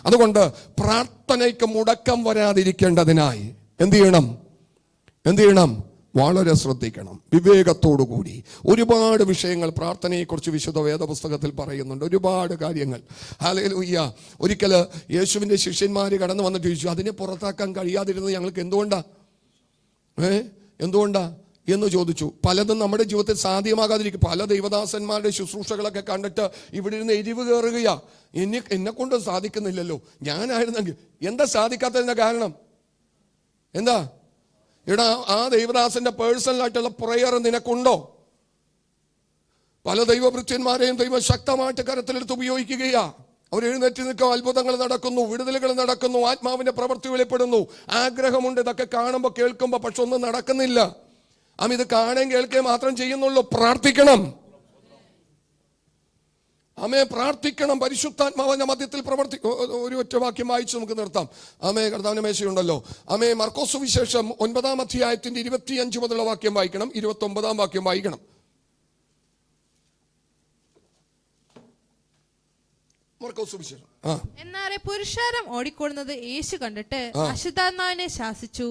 അതുകൊണ്ട് പ്രാർത്ഥനയ്ക്ക് മുടക്കം വരാതിരിക്കേണ്ടതിനായി എന്ത് ചെയ്യണം? വളരെ ശ്രദ്ധിക്കണം, വിവേകത്തോടു കൂടി. ഒരുപാട് വിഷയങ്ങൾ പ്രാർത്ഥനയെക്കുറിച്ച് വിശുദ്ധ വേദപുസ്തകത്തിൽ പറയുന്നുണ്ട്, ഒരുപാട് കാര്യങ്ങൾ. ഹല്ലേലൂയ. ഒരിക്കൽ യേശുവിൻ്റെ ശിഷ്യന്മാർ കടന്നു വന്നിട്ട് ചോദിച്ചു, അതിനെ പുറത്താക്കാൻ കഴിയാതിരുന്നത് ഞങ്ങൾക്ക് എന്തുകൊണ്ടാ എന്ന് ചോദിച്ചു. പലതും നമ്മുടെ ജീവിതത്തിൽ സാധ്യമാകാതിരിക്കും. പല ദൈവദാസന്മാരുടെ ശുശ്രൂഷകളൊക്കെ കണ്ടിട്ട് ഇവിടെ ഇരുന്ന് എരിവ് കയറുകയാ, എന്നെ കൊണ്ട് സാധിക്കുന്നില്ലല്ലോ, ഞാനായിരുന്നെങ്കിൽ. എന്താ സാധിക്കാത്തതിന്റെ കാരണം എന്താ? എടാ, ആ ദൈവദാസന്റെ പേഴ്സണലായിട്ടുള്ള പ്രയർ നിനക്കുണ്ടോ? പല ദൈവഭൃത്യന്മാരെയും ദൈവം ശക്തമായിട്ട് കരത്തിലെടുത്ത് ഉപയോഗിക്കുകയാ. അവർ എഴുന്നേറ്റ് നിൽക്കും, അത്ഭുതങ്ങൾ നടക്കുന്നു, വിടുതലുകൾ നടക്കുന്നു, ആത്മാവിന്റെ പ്രവൃത്തി വെളിപ്പെടുന്നു. ആഗ്രഹമുണ്ട് ഇതൊക്കെ കാണുമ്പോൾ കേൾക്കുമ്പോൾ, പക്ഷെ ഒന്നും നടക്കുന്നില്ല. ഇത് കാണുകയും കേൾക്കുകയും മാത്രം ചെയ്യുന്നുള്ളൂ. പ്രാർത്ഥിക്കണം. പ്രാർത്ഥിക്കണം. പരിശുദ്ധാത്മാവിന്റെ മധ്യത്തിൽ ഒരു ഒറ്റ വാക്യം വായിച്ച് നമുക്ക് നിർത്താം. കർത്താവിന്റെ മേശയുണ്ടല്ലോ. മർക്കോസ് സുവിശേഷം 9-ാം അധ്യായത്തിന്റെ 25 മുതലുള്ള വാക്യം വായിക്കണം, 29-ാം വാക്യം വായിക്കണം. മർക്കോസ് സുവിശേഷം. എന്നാറെ പുരുഷാരം ഓടിക്കൊടുന്നത് യേശു കണ്ടിട്ട് അശുദ്ധാത്മാവിനെ ശാസിച്ചു,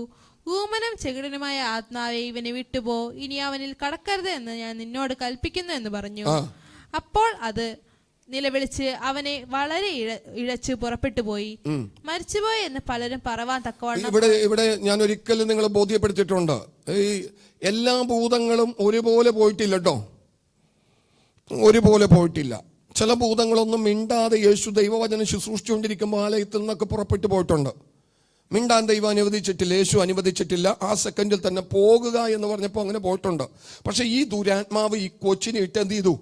ഊമനും ചെകിടനുമായ ആത്മാവെ, ഇവനെ വിട്ടുപോ, ഇനി അവനിൽ കടക്കരുത് എന്ന് ഞാൻ നിന്നോട് കൽപ്പിക്കുന്നു എന്ന് പറഞ്ഞു. അപ്പോൾ അത് നിലവിളിച്ച് അവനെ വളരെ ഇഴച്ച് പുറപ്പെട്ടു പോയി. മരിച്ചുപോയി എന്ന് പലരും പറവാൻ തക്കവണ്ണം. ഇവിടെ ഞാൻ ഒരിക്കലും നിങ്ങളെ ബോധ്യപ്പെടുത്തിയിട്ടുണ്ട്, ഈ എല്ലാ ഭൂതങ്ങളും ഒരുപോലെ പോയിട്ടില്ല കേട്ടോ, ഒരുപോലെ പോയിട്ടില്ല. ചില ഭൂതങ്ങളൊന്നും മിണ്ടാതെ യേശു ദൈവവചനം ശുശ്രൂഷിച്ചുകൊണ്ടിരിക്കുമ്പോൾ ആലയത്തിൽ നിന്നൊക്കെ പുറപ്പെട്ടു പോയിട്ടുണ്ട്. മിണ്ടാൻ ദൈവം അനുവദിച്ചിട്ടില്ല, യേശു അനുവദിച്ചിട്ടില്ല. ആ സെക്കൻഡിൽ തന്നെ പോകുക എന്ന് പറഞ്ഞപ്പോൾ അങ്ങനെ പോയിട്ടുണ്ട്. പക്ഷെ ഈ ദുരാത്മാവ് ഈ കൊച്ചിനെ ഇട്ട് എന്ത് ചെയ്തു?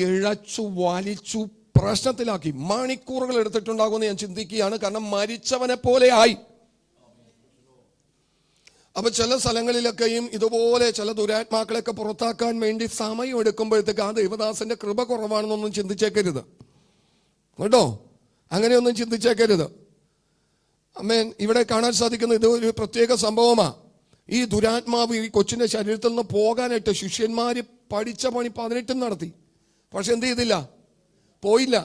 ഇഴച്ചു വലിച്ചു പ്രശ്നത്തിലാക്കി. മണിക്കൂറുകൾ എടുത്തിട്ടുണ്ടാകുമെന്ന് ഞാൻ ചിന്തിക്കുകയാണ്. കാരണം മരിച്ചവനെ പോലെ ആയി. അപ്പൊ ചില സ്ഥലങ്ങളിലൊക്കെയും ഇതുപോലെ ചില ദുരാത്മാക്കളെയൊക്കെ പുറത്താക്കാൻ വേണ്ടി സമയം എടുക്കുമ്പോഴത്തേക്ക് ആ ദൈവദാസന്റെ കൃപ കുറവാണെന്നൊന്നും ചിന്തിച്ചേക്കരുത് കേട്ടോ, അങ്ങനെയൊന്നും ചിന്തിച്ചേക്കരുത്. ഇവിടെ കാണാൻ സാധിക്കുന്ന ഇത് ഒരു പ്രത്യേക സംഭവമാണ്. ഈ ദുരാത്മാവ് ഈ കൊച്ചിന്റെ ശരീരത്തിൽ നിന്ന് പോകാനായിട്ട് ശിഷ്യന്മാര് പഠിച്ച പണി 18 നടത്തി. പക്ഷെ എന്ത് ചെയ്തില്ല? പോയില്ല.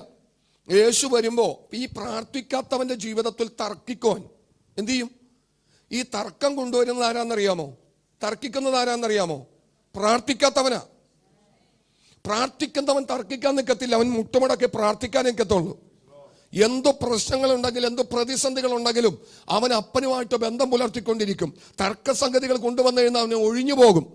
യേശു വരുമ്പോ ഈ പ്രാർത്ഥിക്കാത്തവന്റെ ജീവിതത്തിൽ തർക്കിക്കുവാൻ എന്ത് ചെയ്യും? ഈ തർക്കം കൊണ്ടുവരുന്നത് ആരാന്നറിയാമോ? തർക്കിക്കുന്നത് ആരാന്നറിയാമോ? പ്രാർത്ഥിക്കാത്തവനാ. പ്രാർത്ഥിക്കുന്നവൻ തർക്കിക്കാൻ നിൽക്കത്തില്ല, അവൻ മുട്ടുമടക്കി പ്രാർത്ഥിക്കാൻ നിൽക്കത്തുള്ളൂ. എന്തു പ്രശ്നങ്ങളുണ്ടെങ്കിലും എന്തു പ്രതിസന്ധികൾ ഉണ്ടെങ്കിലും അവൻ അപ്പനുമായിട്ട് ബന്ധം പുലർത്തിക്കൊണ്ടിരിക്കും. തർക്കസംഗതികൾ കൊണ്ടുവന്നു കഴിഞ്ഞാൽ അവന് ഒഴിഞ്ഞു പോകും.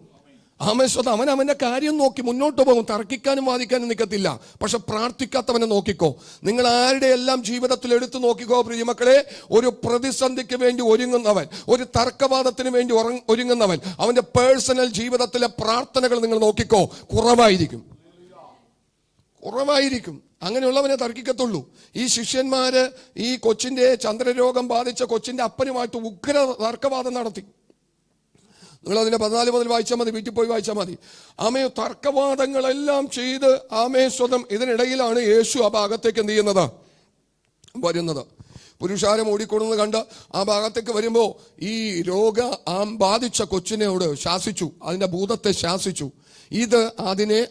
അവൻ അവന്റെ കാര്യം നോക്കി മുന്നോട്ട് പോകും. തർക്കിക്കാനും വാദിക്കാനും നിൽക്കത്തില്ല. പക്ഷെ പ്രാർത്ഥിക്കാത്തവനെ നോക്കിക്കോ. നിങ്ങൾ ആരുടെ എല്ലാം ജീവിതത്തിൽ എടുത്തു നോക്കിക്കോ പ്രിയമക്കളെ. ഒരു പ്രതിസന്ധിക്ക് വേണ്ടി ഒരുങ്ങുന്നവൻ, ഒരു തർക്കവാദത്തിന് വേണ്ടി ഒരുങ്ങുന്നവൻ, അവന്റെ പേഴ്സണൽ ജീവിതത്തിലെ പ്രാർത്ഥനകൾ നിങ്ങൾ നോക്കിക്കോ, കുറവായിരിക്കും. അങ്ങനെയുള്ളവനെ തർക്കിക്കത്തുള്ളൂ. ഈ ശിഷ്യന്മാര് ഈ കൊച്ചിന്റെ ചന്ദ്രരോഗം ബാധിച്ച കൊച്ചിന്റെ അപ്പനുമായിട്ട് ഉഗ്ര തർക്കവാദം നടത്തി. നിങ്ങൾ അതിന്റെ 14 മുതൽ വായിച്ചാൽ മതി, വീട്ടിൽ പോയി വായിച്ചാൽ മതി. തർക്കവാദങ്ങളെല്ലാം ചെയ്ത് സ്വതം. ഇതിനിടയിലാണ് യേശു ആ ഭാഗത്തേക്ക് എന്ത് ചെയ്യുന്നത്? വരുന്നത്. പുരുഷാരം ഓടിക്കൊടുന്നത് കണ്ട് ആ ഭാഗത്തേക്ക് വരുമ്പോ ഈ ബാധിച്ച കൊച്ചിനോട് ശാസിച്ചു, അതിന്റെ ഭൂതത്തെ ശാസിച്ചു.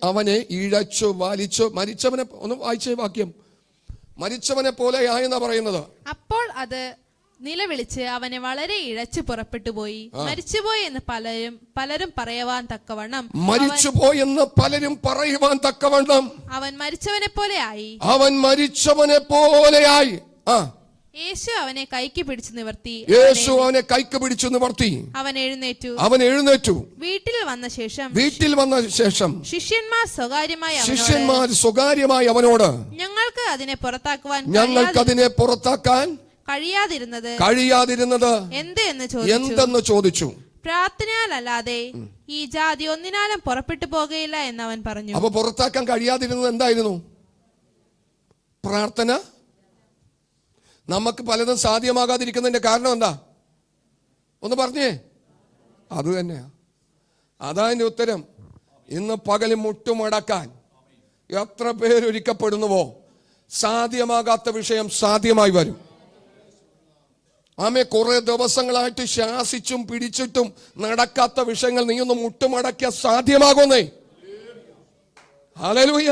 അവനെ ഇഴച്ചു വലിച്ചു മരിച്ചവനെ, ഒന്ന് വായിച്ചേ വാക്യം, മരിച്ചവനെ പോലെയായെന്നാ പറയുന്നത്. അപ്പോൾ അത് നിലവിളിച്ച് അവനെ വളരെ ഇഴച്ചു പുറപ്പെട്ടു പോയി. മരിച്ചുപോയി എന്ന് പലരും പറയുവാൻ തക്കവണ്ണം. മരിച്ചുപോയെന്ന് പലരും പറയുവാൻ തക്കവണ്ണം അവൻ മരിച്ചവനെ പോലെയായി. യേശു അവനെ കൈക്ക് പിടിച്ചു നിവർത്തി. അവൻ എഴുന്നേറ്റു. വീട്ടിൽ വന്ന ശേഷം ശിഷ്യന്മാർ സ്വകാര്യമായി അവനോട് ഞങ്ങൾക്ക് അതിനെ പുറത്താക്കാൻ കഴിയാതിരുന്നത് എന്തെന്ന് ചോദിച്ചു. പ്രാർത്ഥനയാലല്ലാതെ ഈ ജാതി ഒന്നിനാലും പുറപ്പെട്ടു പോകയില്ല എന്ന് അവൻ പറഞ്ഞു. അപ്പൊ പുറത്താക്കാൻ കഴിയാതിരുന്നത് എന്തായിരുന്നു? പ്രാർത്ഥന. നമുക്ക് പലതും സാധ്യമാകാതിരിക്കുന്നതിന്റെ കാരണം എന്താ? ഒന്ന് പറഞ്ഞേ. അത് തന്നെയാ, അതാ എന്റെ ഉത്തരം. ഇന്ന് പകല് മുട്ടുമടക്കാൻ എത്ര പേരൊരുക്കപ്പെടുന്നുവോ സാധ്യമാകാത്ത വിഷയം സാധ്യമായി വരും. ആമേ കുറെ ദിവസങ്ങളായിട്ട് ശാസിച്ചും പിടിച്ചിട്ടും നടക്കാത്ത വിഷയങ്ങൾ നീ ഒന്ന് മുട്ടുമടക്കിയ സാധ്യമാകുന്നേ. ഹല്ലേലൂയ.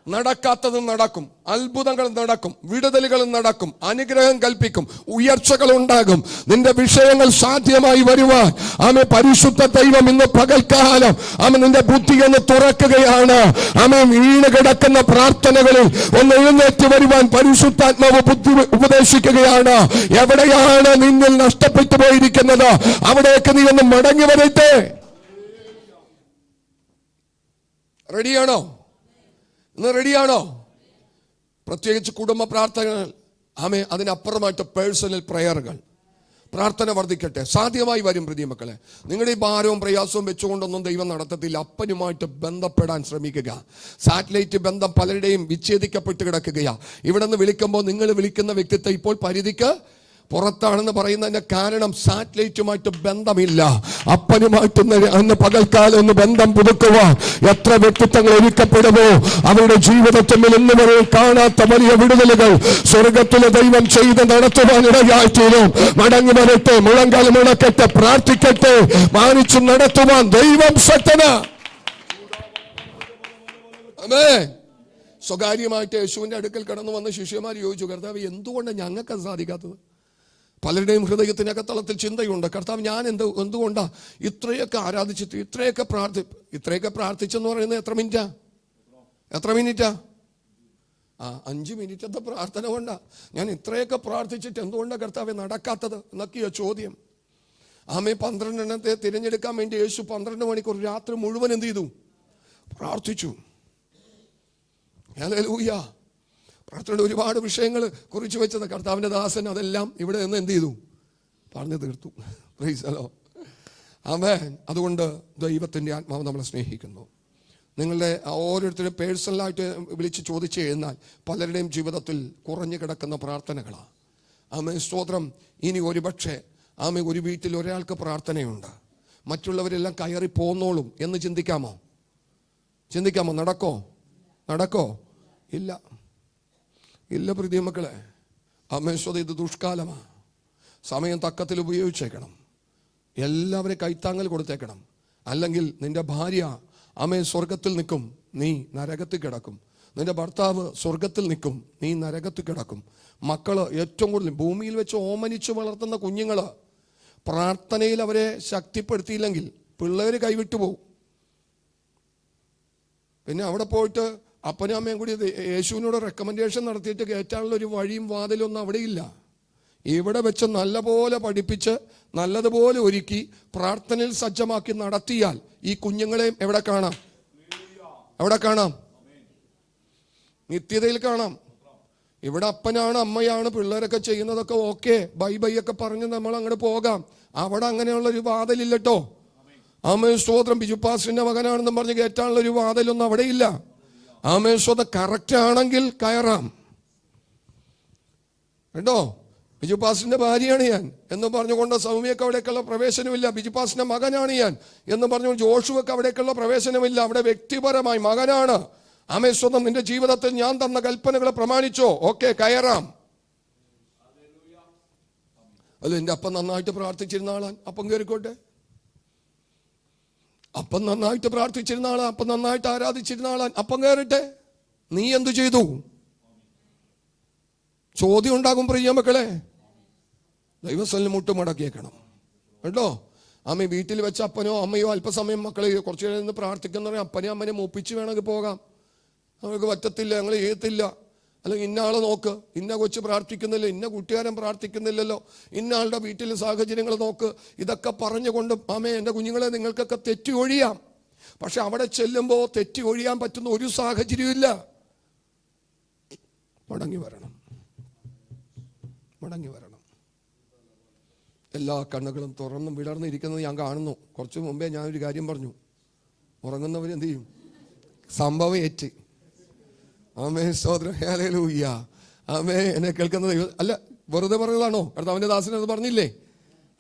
നടക്കാത്തതും നടക്കും, അത്ഭുതങ്ങൾ നടക്കും, വിടുതലുകളും നടക്കും, അനുഗ്രഹം കൽപ്പിക്കും, ഉയർച്ചകൾ ഉണ്ടാകും. നിന്റെ വിഷയങ്ങൾ സാധ്യമായി വരുവാൻ ആമേ പരിശുദ്ധ ദൈവം ഇന്ന് പകൽക്കാലം ആമേ നിന്റെ ബുദ്ധി ഒന്ന് തുറക്കുകയാണ്. ആമേ വീണ് കിടക്കുന്ന പ്രാർത്ഥനകളിൽ ഒന്ന് എഴുന്നേറ്റ് വരുവാൻ പരിശുദ്ധാത്മാവ് ബുദ്ധി ഉപദേശിക്കുകയാണ്. എവിടെയാണ് നിന്നിൽ നഷ്ടപ്പെട്ടു പോയിരിക്കുന്നത് അവിടേക്ക് നീ ഒന്ന് മടങ്ങി വരട്ടെ. റെഡിയാണോ? ഇന്ന് റെഡിയാണോ? പ്രത്യേകിച്ച് കുടുംബ പ്രാർത്ഥനകൾ, ആമേ അതിനപ്പുറമായിട്ട് പേഴ്സണൽ പ്രയറുകൾ, പ്രാർത്ഥന വർദ്ധിക്കട്ടെ. സാധ്യമായി വരും പ്രിയമക്കളെ. നിങ്ങളുടെ ഈ ഭാരവും പ്രയാസവും വെച്ചുകൊണ്ടൊന്നും ദൈവം നടത്തത്തില്ല. അപ്പനുമായിട്ട് ബന്ധപ്പെടാൻ ശ്രമിക്കുക. സാറ്റലൈറ്റ് ബന്ധം പലരുടെയും വിച്ഛേദിക്കപ്പെട്ട് കിടക്കുകയാ. ഇവിടെ നിന്ന് വിളിക്കുമ്പോൾ നിങ്ങൾ വിളിക്കുന്ന വ്യക്തിത്വം ഇപ്പോൾ പരിധിക്ക് പുറത്താണെന്ന് പറയുന്നതിന്റെ കാരണം സാറ്റലൈറ്റുമായിട്ട് ബന്ധമില്ല. അപ്പനുമായിട്ട് അന്ന് പകൽക്കാലം ഒന്ന് ബന്ധം പുതുക്കുവാൻ എത്ര വ്യക്തിത്വങ്ങൾ ഒരുക്കപ്പെടുമോ അവരുടെ ജീവിതത്തിൽ ഇന്ന് വരെ കാണാത്ത വലിയ വിടുതലുകൾ സ്വർഗത്തിലെ ദൈവം ചെയ്ത് നടത്തുവാൻ ഇടയായിത്തീരും. മടങ്ങി വരട്ടെ, മുഴങ്കാൽ മുടക്കട്ടെ, പ്രാർത്ഥിക്കട്ടെ, മാനിച്ചു നടത്തുവാൻ ദൈവം ശക്തനാ. സ്വകാര്യമായിട്ട് യേശുവിന്റെ അടുക്കൽ കടന്നു വന്ന് ശിഷ്യന്മാർ ചോദിച്ചു, കർത്താവ് എന്തുകൊണ്ട് ഞങ്ങൾക്ക് സാധിക്കാത്തത്? പലരുടെയും ഹൃദയത്തിനൊക്കെ തളത്തിൽ ചിന്തയുണ്ട്, കർത്താവ് ഞാൻ എന്തുകൊണ്ടാ ഇത്രയൊക്കെ ആരാധിച്ചിട്ട് ഇത്രയൊക്കെ പ്രാർത്ഥിച്ചെന്ന് പറയുന്നത് എത്ര മിനിറ്റാ? 5 മിനിറ്റത്തെ പ്രാർത്ഥന കൊണ്ടാ ഞാൻ ഇത്രയൊക്കെ പ്രാർത്ഥിച്ചിട്ട് എന്തുകൊണ്ടാണ് കർത്താവെ നടക്കാത്തത് എന്നൊക്കെയോ ചോദ്യം. ആമേ 12 എണ്ണത്തെ തിരഞ്ഞെടുക്കാൻ വേണ്ടി യേശു 12 മണിക്കൂർ രാത്രി മുഴുവൻ എന്ത് ചെയ്തു? പ്രാർത്ഥിച്ചു. ഹല്ലേലൂയ. പ്രാർത്ഥനയുടെ ഒരുപാട് വിഷയങ്ങൾ കുറിച്ച് വെച്ചത് കർത്താവിൻ്റെ ദാസൻ അതെല്ലാം ഇവിടെ നിന്ന് എന്ത് ചെയ്തു? പറഞ്ഞു തീർത്തു. Praise the lord. ആമേൻ. അതുകൊണ്ട് ദൈവത്തിൻ്റെ ആത്മാവ് നമ്മളെ സ്നേഹിക്കുന്നു. നിങ്ങളുടെ ഓരോരുത്തരും പേഴ്സണലായിട്ട് വിളിച്ച് ചോദിച്ചു കഴിഞ്ഞാൽ പലരുടെയും ജീവിതത്തിൽ കുറഞ്ഞു കിടക്കുന്ന പ്രാർത്ഥനകളാണ്. ആമേൻ, സ്തോത്രം. ഇനി ഒരുപക്ഷെ ആമേ ഒരു വീട്ടിൽ ഒരാൾക്ക് പ്രാർത്ഥനയുണ്ട്, മറ്റുള്ളവരെല്ലാം കയറി പോന്നോളും എന്ന് ചിന്തിക്കാമോ? നടക്കോ? ഇല്ല പ്രിയമക്കളെ. അമേശ്വത ഇത് ദുഷ്കാലമാണ്. സമയം തക്കത്തിൽ ഉപയോഗിച്ചേക്കണം. എല്ലാവരെയും കൈത്താങ്ങൽ കൊടുത്തേക്കണം. അല്ലെങ്കിൽ നിന്റെ ഭാര്യ അമേ സ്വർഗത്തിൽ നിൽക്കും, നീ നരകത്തിൽ കിടക്കും. നിന്റെ ഭർത്താവ് സ്വർഗത്തിൽ നിൽക്കും, നീ നരകത്തിൽ കിടക്കും. മക്കള് ഏറ്റവും കൂടുതൽ ഭൂമിയിൽ വെച്ച് ഓമനിച്ച് വളർത്തുന്ന കുഞ്ഞുങ്ങള് പ്രാർത്ഥനയിൽ അവരെ ശക്തിപ്പെടുത്തിയില്ലെങ്കിൽ പിള്ളേര് കൈവിട്ടു പോകും. പിന്നെ അവിടെ പോയിട്ട് അപ്പനും അമ്മയും കൂടി യേശുവിനോട് റെക്കമെൻഡേഷൻ നടത്തിയിട്ട് കയറ്റാനുള്ള ഒരു വഴിയും വാതിലൊന്നും അവിടെയില്ല. ഇവിടെ വെച്ച് നല്ലപോലെ പഠിപ്പിച്ച് നല്ലതുപോലെ ഒരുക്കി പ്രാർത്ഥനയിൽ സജ്ജമാക്കി നടത്തിയാൽ ഈ കുഞ്ഞുങ്ങളെയും എവിടെ കാണാം? നിത്യതയിൽ കാണാം. ഇവിടെ അപ്പനാണ് അമ്മയാണ് പിള്ളേരൊക്കെ ചെയ്യുന്നതൊക്കെ ഓക്കെ, ബൈ ഒക്കെ പറഞ്ഞ് നമ്മൾ അങ്ങോട്ട് പോകാം. അവിടെ അങ്ങനെയുള്ളൊരു വാതിലില്ലട്ടോ. ആമേ സ്തോത്രം. ബിജുപാസിന്റെ മകനാണെന്നും പറഞ്ഞ് കയറ്റാനുള്ള ഒരു വാതിലൊന്നും അവിടെ ഇല്ല. ആമേ സ്തോത്രം. കറക്റ്റ് ആണെങ്കിൽ കയറാം കേട്ടോ. ബിജുപാസിന്റെ ഭാര്യയാണ് ഞാൻ എന്ന് പറഞ്ഞുകൊണ്ട് സൗമ്യക്ക് അവിടേക്കുള്ള പ്രവേശനമില്ല. ബിജുപാസിന്റെ മകനാണ് ഞാൻ എന്ന് പറഞ്ഞുകൊണ്ട് ജോഷുവക്ക് അവിടേക്കുള്ള പ്രവേശനമില്ല. അവിടെ വ്യക്തിപരമായി മകനാണ്. ആമേ സ്വന്തം നിന്റെ ജീവിതത്തിൽ ഞാൻ തന്ന കൽപ്പനകളെ പ്രമാണിച്ചോ, ഓക്കെ കയറാം. അല്ല, എൻ്റെ അപ്പം നന്നായിട്ട് പ്രാർത്ഥിച്ചിരുന്ന ആളാൻ അപ്പം കയറിക്കോട്ടെ. അപ്പം നന്നായിട്ട് പ്രാർത്ഥിച്ചിരുന്ന ആളാൻ, അപ്പം നന്നായിട്ട് ആരാധിച്ചിരുന്ന ആളാൻ അപ്പം കയറട്ടെ. നീ എന്തു ചെയ്തു? ചോദ്യം ഉണ്ടാകും പ്രിയ മക്കളെ. ദൈവസ്ഥലിന് മുട്ടുമടക്കിയേക്കണം കേട്ടോ. അമ്മ വീട്ടിൽ വെച്ച അപ്പനോ അമ്മയോ അല്പസമയം മക്കളെ കുറച്ചു നേരം നിന്ന് പ്രാർത്ഥിക്കുന്നവരെ അപ്പനെ അമ്മനെ മൂപ്പിച്ച് വേണമെങ്കിൽ പോകാം. അവർക്ക് പറ്റത്തില്ല, ഞങ്ങൾ ചെയ്യത്തില്ല. അല്ലെങ്കിൽ ഇന്ന ആളെ നോക്ക്, ഇന്ന കൊച്ച് പ്രാർത്ഥിക്കുന്നില്ല, ഇന്ന കൂട്ടുകാരൻ പ്രാർത്ഥിക്കുന്നില്ലല്ലോ, ഇന്ന ആളുടെ വീട്ടിലെ സാഹചര്യങ്ങൾ നോക്ക്. ഇതൊക്കെ പറഞ്ഞുകൊണ്ട് ആമേ എൻ്റെ കുഞ്ഞുങ്ങളെ നിങ്ങൾക്കൊക്കെ തെറ്റി ഒഴിയാം. പക്ഷെ അവിടെ ചെല്ലുമ്പോൾ തെറ്റി ഒഴിയാൻ പറ്റുന്ന ഒരു സാഹചര്യവും ഇല്ല. മടങ്ങി വരണം. എല്ലാ കണ്ണുകളും തുറന്നും വിടർന്നിരിക്കുന്നത് ഞാൻ കാണുന്നു. കുറച്ച് മുമ്പേ ഞാനൊരു കാര്യം പറഞ്ഞു. ഉറങ്ങുന്നവരെന്ത് ചെയ്യും? സംഭവം ഏറ്റ്. ആമേ സ്തോത്രം. ഹല്ലേലൂയ. ആമേ എന്നെ കേൾക്കുന്നത് അല്ല, വെറുതെ പറഞ്ഞതാണോ? കർത്താവിന്റെ ദാസൻ അത് പറഞ്ഞില്ലേ?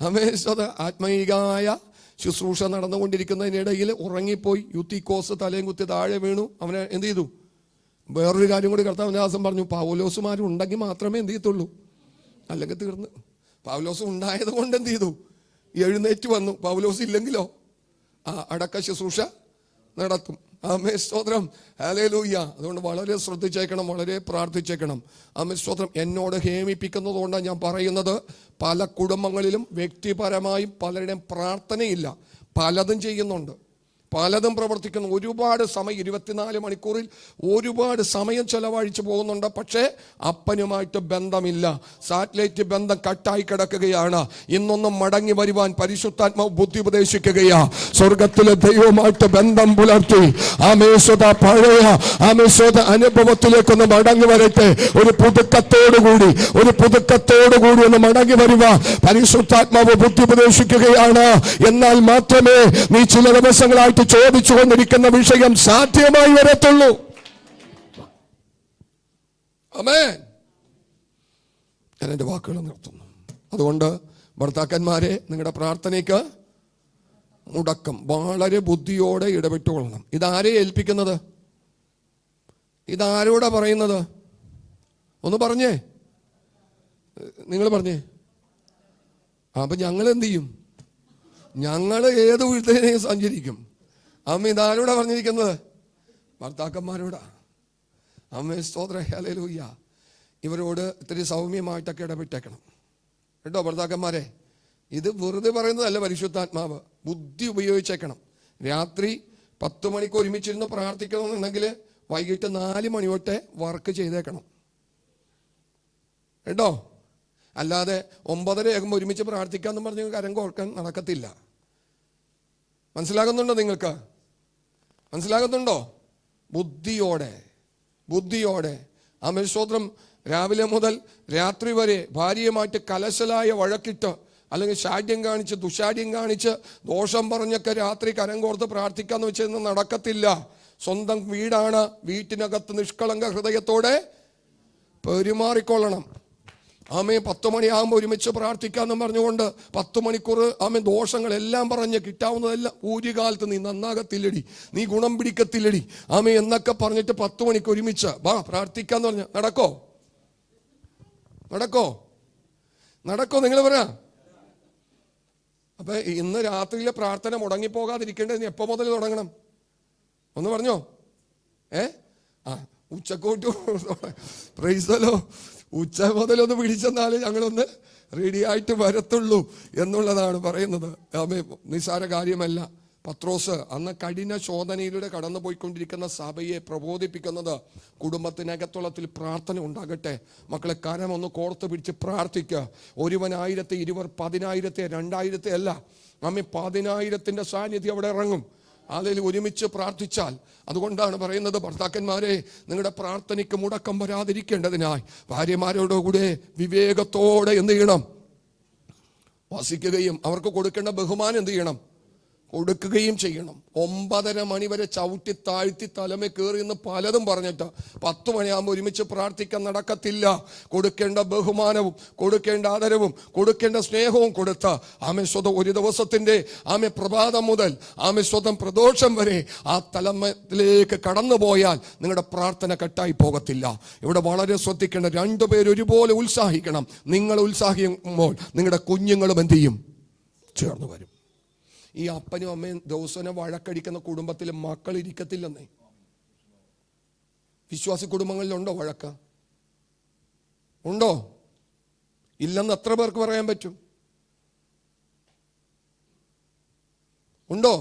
ആമേ സ്തോത്രം. ആത്മീയമായ ശുശ്രൂഷ നടന്നുകൊണ്ടിരിക്കുന്നതിനിടയിൽ ഉറങ്ങിപ്പോയി, യുത്തിക്കോസ് തലയും കുത്തി താഴെ വീണു. അവനെ എന്ത് ചെയ്തു? വേറൊരു കാര്യം കൂടി കർത്താവിന്റെ ദാസൻ പറഞ്ഞു. പൗലോസുമാരുണ്ടെങ്കിൽ മാത്രമേ എന്ത് ചെയ്യത്തുള്ളൂ, അല്ലെങ്കിൽ തീർന്ന്. പൗലോസ് ഉണ്ടായത് കൊണ്ട് എന്ത് ചെയ്തു? എഴുന്നേറ്റ് വന്നു. പൗലോസ് ഇല്ലെങ്കിലോ അടക്ക ശുശ്രൂഷ നടത്തും. ആമേൻ, സ്തോത്രം, ഹല്ലേലൂയ. അതുകൊണ്ട് വളരെ ശ്രദ്ധിച്ചേക്കണം, വളരെ പ്രാർത്ഥിച്ചേക്കണം. ആമേൻ, സ്തോത്രം. എന്നോട് ഹേമിപ്പിക്കുന്നത് കൊണ്ടാണ് ഞാൻ പറയുന്നത്. പല കുടുംബങ്ങളിലും വ്യക്തിപരമായും പലരുടെയും പ്രാർത്ഥനയില്ല. പലതും ചെയ്യുന്നുണ്ട്, പലതും പ്രവർത്തിക്കുന്നു. ഒരുപാട് സമയം, 24 മണിക്കൂറിൽ ഒരുപാട് സമയം ചെലവഴിച്ചു പോകുന്നുണ്ട്. പക്ഷേ അപ്പനുമായിട്ട് ബന്ധമില്ല. സാറ്റലൈറ്റ് ബന്ധം കട്ടായി കിടക്കുകയാണ്. ഇന്നൊന്നും മടങ്ങി വരുവാൻ പരിശുദ്ധാത്മാവ് ബുദ്ധി ഉപദേശിക്കുകയാ. സ്വർഗത്തിലെ ദൈവമായിട്ട് ബന്ധം പുലർത്തി ആമേശ്വത പഴയ ആമേശ്വത അനുഭവത്തിലേക്കൊന്ന് മടങ്ങി വരട്ടെ. ഒരു പുതുക്കത്തോടുകൂടി ഒന്ന് മടങ്ങി വരുവാൻ പരിശുദ്ധാത്മാവ് ബുദ്ധി ഉപദേശിക്കുകയാണ്. എന്നാൽ മാത്രമേ നീ ചില ദിവസങ്ങളായിട്ട് ചോദിച്ചുകൊണ്ടിരിക്കുന്ന വിഷയം സാധ്യമായി വരത്തുള്ളൂ. ആമേൻ. ഞാൻ എൻ്റെ വാക്കുകൾ നിർത്തുന്നു. അതുകൊണ്ട് ഭർത്താക്കന്മാരെ, നിങ്ങളുടെ പ്രാർത്ഥനയ്ക്ക് മുടക്കം വളരെ ബുദ്ധിയോടെ ഇടപെട്ടുകൊള്ളണം. ഇതാരെ ഏൽപ്പിക്കുന്നത്? ഇതാരോടാ പറയുന്നത്? ഒന്ന് പറഞ്ഞേ, നിങ്ങൾ പറഞ്ഞേ. അപ്പൊ ഞങ്ങൾ എന്ത് ചെയ്യും? ഞങ്ങൾ ഏത് വീട്ടിലേയും സഞ്ചരിക്കും. അമ്മ ഇതാരോടാ പറഞ്ഞിരിക്കുന്നത്? ഭർത്താക്കന്മാരോടാ. അമ്മേ, സ്തോത്രം, ഹല്ലേലൂയ. ഇവരോട് ഇത്തിരി സൗമ്യമായിട്ടൊക്കെ ഇടപെട്ടേക്കണം കേട്ടോ ഭർത്താക്കന്മാരെ. ഇത് വെറുതെ പറയുന്നതല്ല. പരിശുദ്ധാത്മാവ് ബുദ്ധി ഉപയോഗിച്ചേക്കണം. രാത്രി 10 മണിക്ക് ഒരുമിച്ചിരുന്ന് പ്രാർത്ഥിക്കണമെന്നുണ്ടെങ്കിൽ വൈകിട്ട് 4 മണി തൊട്ടേ വർക്ക് ചെയ്തേക്കണം കേട്ടോ. അല്ലാതെ 9:30 ആകുമ്പോൾ ഒരുമിച്ച് പ്രാർത്ഥിക്കാമെന്ന് പറഞ്ഞ് കരം കോർക്കാൻ നടക്കത്തില്ല. മനസ്സിലാകുന്നുണ്ടോ? നിങ്ങൾക്ക് മനസ്സിലാകുന്നുണ്ടോ? ബുദ്ധിയോടെ ആമേൻ, സ്തോത്രം. രാവിലെ മുതൽ രാത്രി വരെ ഭാര്യയുമായിട്ട് കലശലായ വഴക്കിട്ട്, അല്ലെങ്കിൽ ശാഠ്യം കാണിച്ച്, ദുശാഠ്യം കാണിച്ച്, ദോഷം പറഞ്ഞൊക്കെ രാത്രി കരം കോർത്ത് പ്രാർത്ഥിക്കാന്ന് വെച്ചൊന്നും നടക്കത്തില്ല. സ്വന്തം വീടാണ്. വീട്ടിനകത്ത് നിഷ്കളങ്ക ഹൃദയത്തോടെ പെരുമാറിക്കൊള്ളണം. ആമേ, 10 മണിയാകുമ്പോൾ ഒരുമിച്ച് പ്രാർത്ഥിക്കാന്ന് പറഞ്ഞുകൊണ്ട് 10 മണിക്കൂർ ആമേ ദോഷങ്ങളെല്ലാം പറഞ്ഞ് കിട്ടാവുന്നതെല്ലാം ഒരു കാലത്ത് നീ നന്നാകത്തില്ലടി, നീ ഗുണം പിടിക്കത്തില്ലടി ആമേ എന്നൊക്കെ പറഞ്ഞിട്ട് 10 മണിക്ക് ഒരുമിച്ച് പ്രാർത്ഥിക്കാന്ന് പറഞ്ഞ നടക്കോ? നിങ്ങൾ പറ. അപ്പൊ ഇന്ന് രാത്രിയിലെ പ്രാർത്ഥന മുടങ്ങിപ്പോകാതിരിക്കേണ്ടത് എപ്പോ മുതൽ തുടങ്ങണം? ഒന്ന് പറഞ്ഞോ. ഉച്ചക്കോട്ടു പ്രൈസലോ, ഉച്ച മുതലൊന്ന് പിടിച്ചെന്നാലേ ഞങ്ങളൊന്ന് റെഡി ആയിട്ട് വരത്തുള്ളൂ എന്നുള്ളതാണ് പറയുന്നത്. ആമേ, നിസ്സാര കാര്യമല്ല. പത്രോസ് അന്ന് കഠിന ശോധനയിലൂടെ കടന്നു പോയിക്കൊണ്ടിരിക്കുന്ന സഭയെ പ്രബോധിപ്പിക്കുന്നത് കുടുംബത്തിനകത്തുള്ളത്തിൽ പ്രാർത്ഥന ഉണ്ടാകട്ടെ. മക്കളെ, കരം ഒന്ന് കോർത്ത് പിടിച്ച് പ്രാർത്ഥിക്കുക. 1,000, 20, 10,000, 2,000 അല്ല. ആമേ, 10,000ന്റെ സാന്നിധ്യം അവിടെ ഇറങ്ങും. അതിൽ ഒരുമിച്ച് പ്രാർത്ഥിച്ചാൽ. അതുകൊണ്ടാണ് പറയുന്നത്, ഭർത്താക്കന്മാരെ, നിങ്ങളുടെ പ്രാർത്ഥനയ്ക്ക് മുടക്കം വരാതിരിക്കേണ്ടതിനായി ഭാര്യമാരോടുകൂടെ വിവേകത്തോടെ എന്ത് ചെയ്യണം? വസിക്കുകയും അവർക്ക് കൊടുക്കേണ്ട ബഹുമാനം എന്ത് ചെയ്യണം? കൊടുക്കുകയും ചെയ്യണം. 9:30 മണി വരെ ചവിട്ടി താഴ്ത്തി തലമേ കയറി എന്ന് പലതും പറഞ്ഞിട്ട് 10 മണിയാകുമ്പോൾ ഒരുമിച്ച് പ്രാർത്ഥിക്കാൻ നടക്കത്തില്ല. കൊടുക്കേണ്ട ബഹുമാനവും കൊടുക്കേണ്ട ആദരവും കൊടുക്കേണ്ട സ്നേഹവും കൊടുത്ത് ആമേ സ്വതം ഒരു ദിവസത്തിന്റെ ആമേ പ്രഭാതം മുതൽ ആമേ സ്വതം പ്രദോഷം വരെ ആ തലമത്തിലേക്ക് കടന്നു പോയാൽ നിങ്ങളുടെ പ്രാർത്ഥന കട്ടായി പോകത്തില്ല. ഇവിടെ വളരെ ശ്രദ്ധിക്കേണ്ട, 2 പേര് ഒരുപോലെ ഉത്സാഹിക്കണം. നിങ്ങൾ ഉത്സാഹിക്കുമ്പോൾ നിങ്ങളുടെ കുഞ്ഞുങ്ങളും എന്ത് ചെയ്യും? ചേർന്ന് വരും. ഈ അപ്പനും അമ്മയും ദിവസവും വഴക്കടിക്കുന്ന കുടുംബത്തിൽ മക്കൾ ഇരിക്കത്തില്ലെന്നേ. വിശ്വാസി കുടുംബങ്ങളിലുണ്ടോ വഴക്ക്? ഉണ്ടോ? ഇല്ലെന്ന് എത്ര പേർക്ക് പറയാൻ പറ്റും? ഉണ്ടോ?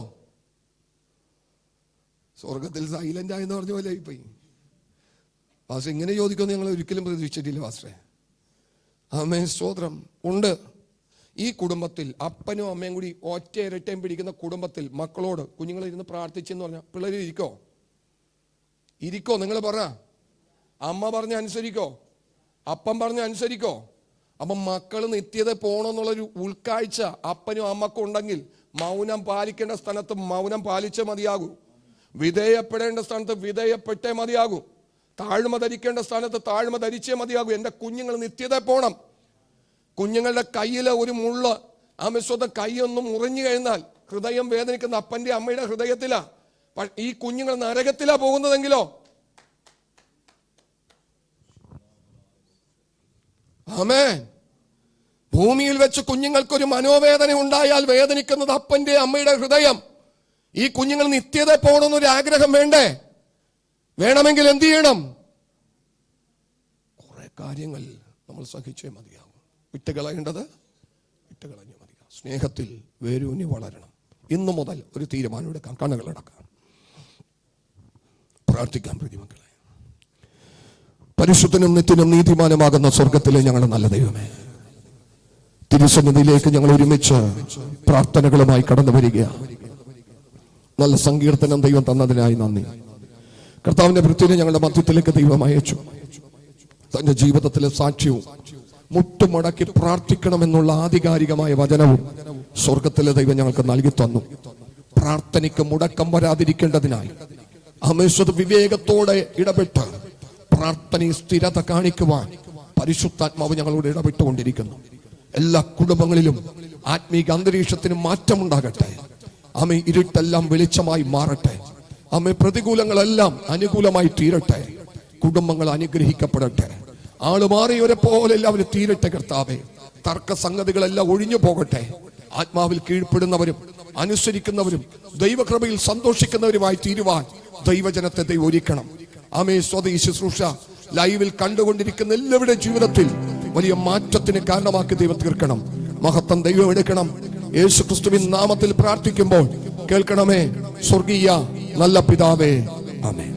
സ്വർഗത്തിൽ സൈലന്റ് ആയെന്ന് പറഞ്ഞ പോലെ ഇപ്പോയി. പാസ്റ്റർ ഇങ്ങനെ ചോദിക്കുമെന്ന് ഞങ്ങൾ ഒരിക്കലും പ്രതീക്ഷിച്ചിട്ടില്ല പാസ്റ്ററെ. ആമേൻ, സ്തോത്രം. ഉണ്ട്. ഈ കുടുംബത്തിൽ അപ്പനും അമ്മയും കൂടി ഒറ്റ ഇരട്ടയും പിടിക്കുന്ന കുടുംബത്തിൽ മക്കളോട് കുഞ്ഞുങ്ങളിരുന്ന് പ്രാർത്ഥിച്ചെന്ന് പറഞ്ഞാൽ പിള്ളേർ ഇരിക്കോ? നിങ്ങൾ പറ. അമ്മ പറഞ്ഞ അനുസരിക്കോ? അപ്പം പറഞ്ഞ അനുസരിക്കോ? അപ്പം മക്കൾ നിത്യത പോകണമെന്നുള്ളൊരു ഉൾക്കാഴ്ച അപ്പനും അമ്മക്കും ഉണ്ടെങ്കിൽ മൗനം പാലിക്കേണ്ട സ്ഥാനത്ത് മൗനം പാലിച്ചേ മതിയാകൂ. വിധേയപ്പെടേണ്ട സ്ഥാനത്ത് വിധേയപ്പെട്ടേ മതിയാകൂ. താഴ്മ ധരിക്കേണ്ട സ്ഥാനത്ത് താഴ്മ ധരിച്ചേ മതിയാകൂ. എൻ്റെ കുഞ്ഞുങ്ങൾ നിത്യത പോകണം. കുഞ്ഞുങ്ങളുടെ കയ്യിൽ ഒരു മുള്ള ആമേ സ്വന്തം കൈയൊന്നും മുറിഞ്ഞു കഴിഞ്ഞാൽ ഹൃദയം വേദനിക്കുന്ന അപ്പന്റെ അമ്മയുടെ ഹൃദയത്തിലാ. ഈ കുഞ്ഞുങ്ങൾ നരകത്തിലാ പോകുന്നതെങ്കിലോ? ആമേൻ. ഭൂമിയിൽ വെച്ച് കുഞ്ഞുങ്ങൾക്കൊരു മനോവേദന ഉണ്ടായാൽ വേദനിക്കുന്നത് അപ്പന്റെ അമ്മയുടെ ഹൃദയം. ഈ കുഞ്ഞുങ്ങൾ നിത്യത പോകണമെന്നൊരു ആഗ്രഹം വേണ്ടേ? വേണമെങ്കിൽ എന്ത് ചെയ്യണം? കുറെ കാര്യങ്ങൾ നമ്മൾ സഹിച്ചേ മതിയാവും. വിട്ടുകളയേണ്ടത് വിട്ടുകളഞ്ഞേ മതിയാവും. സ്നേഹത്തിൽ വേരൂന്നി വളരണം. ഇന്നു മുതൽ ഒരു തീരുമാനം എടുക്കാം. കണ്ണുകളടക്കാം, പ്രാർത്ഥിക്കാം. പ്രതിമക്കളെ, പരിശുദ്ധനും നിത്യനും നീതിമാനുമാകുന്ന സ്വർഗത്തിലെ ഞങ്ങളുടെ നല്ല ദൈവമേ, തിരുസന്നിധിയിലേക്ക് ഞങ്ങൾ ഒരുമിച്ച് പ്രാർത്ഥനകളുമായി കടന്നു വരികയാണ്. നല്ല സങ്കീർത്തനം ദൈവം തന്നതിനായി നന്ദി. കർത്താവിന്റെ വൃത്തിനെ ഞങ്ങളുടെ മധ്യത്തിലേക്ക് ദൈവം അയച്ചു. തന്റെ ജീവിതത്തിലെ സാക്ഷ്യവും മുട്ടുമടക്കി പ്രാർത്ഥിക്കണമെന്നുള്ള ആധികാരികമായ വചനവും സ്വർഗത്തിലെ ദൈവം ഞങ്ങൾക്ക് നൽകി തന്നു. പ്രാർത്ഥനയ്ക്ക് മുടക്കം വരാതിരിക്കേണ്ടതിനായി അമേശ്വര വിവേകത്തോടെ ഇടപെട്ട് പ്രാർത്ഥനയിൽ സ്ഥിരത കാണിക്കുവാൻ പരിശുദ്ധാത്മാവ് ഞങ്ങളോട് ഇടപെട്ടുകൊണ്ടിരിക്കുന്നു. എല്ലാ കുടുംബങ്ങളിലും ആത്മീക അന്തരീക്ഷത്തിന് മാറ്റമുണ്ടാകട്ടെ. ആമേ, ഇരുട്ടെല്ലാം വെളിച്ചമായി മാറട്ടെ. ആമേ, പ്രതികൂലങ്ങളെല്ലാം അനുകൂലമായി തീരട്ടെ. കുടുംബങ്ങൾ അനുഗ്രഹിക്കപ്പെടട്ടെ. ആളുമാറിയവരെ പോലെ എല്ലാവരും തീരട്ടെ. കർത്താവേ, തർക്ക സംഗതികളെല്ലാം ഒഴിഞ്ഞു പോകട്ടെ. ആത്മാവിൽ കീഴ്പ്പെടുന്നവരും അനുസരിക്കുന്നവരും ദൈവകൃപയിൽ സന്തോഷിക്കുന്നവരുമായി തീരുവാൻ ദൈവജനത്തെ ദൈവം ഒരുക്കണം. ആമേ, സ്വദേശി ശുശ്രൂഷ ലൈവിൽ കണ്ടുകൊണ്ടിരിക്കുന്ന എല്ലാവരുടെയും ജീവിതത്തിൽ വലിയ മാറ്റത്തിന് കാരണമാക്കി ദൈവം തീർക്കണം. മഹത്വം ദൈവം എടുക്കണം. യേശു ക്രിസ്തുവിൻ നാമത്തിൽ പ്രാർത്ഥിക്കുമ്പോൾ കേൾക്കണമേ സ്വർഗീയ നല്ല പിതാവേ. ആമേൻ.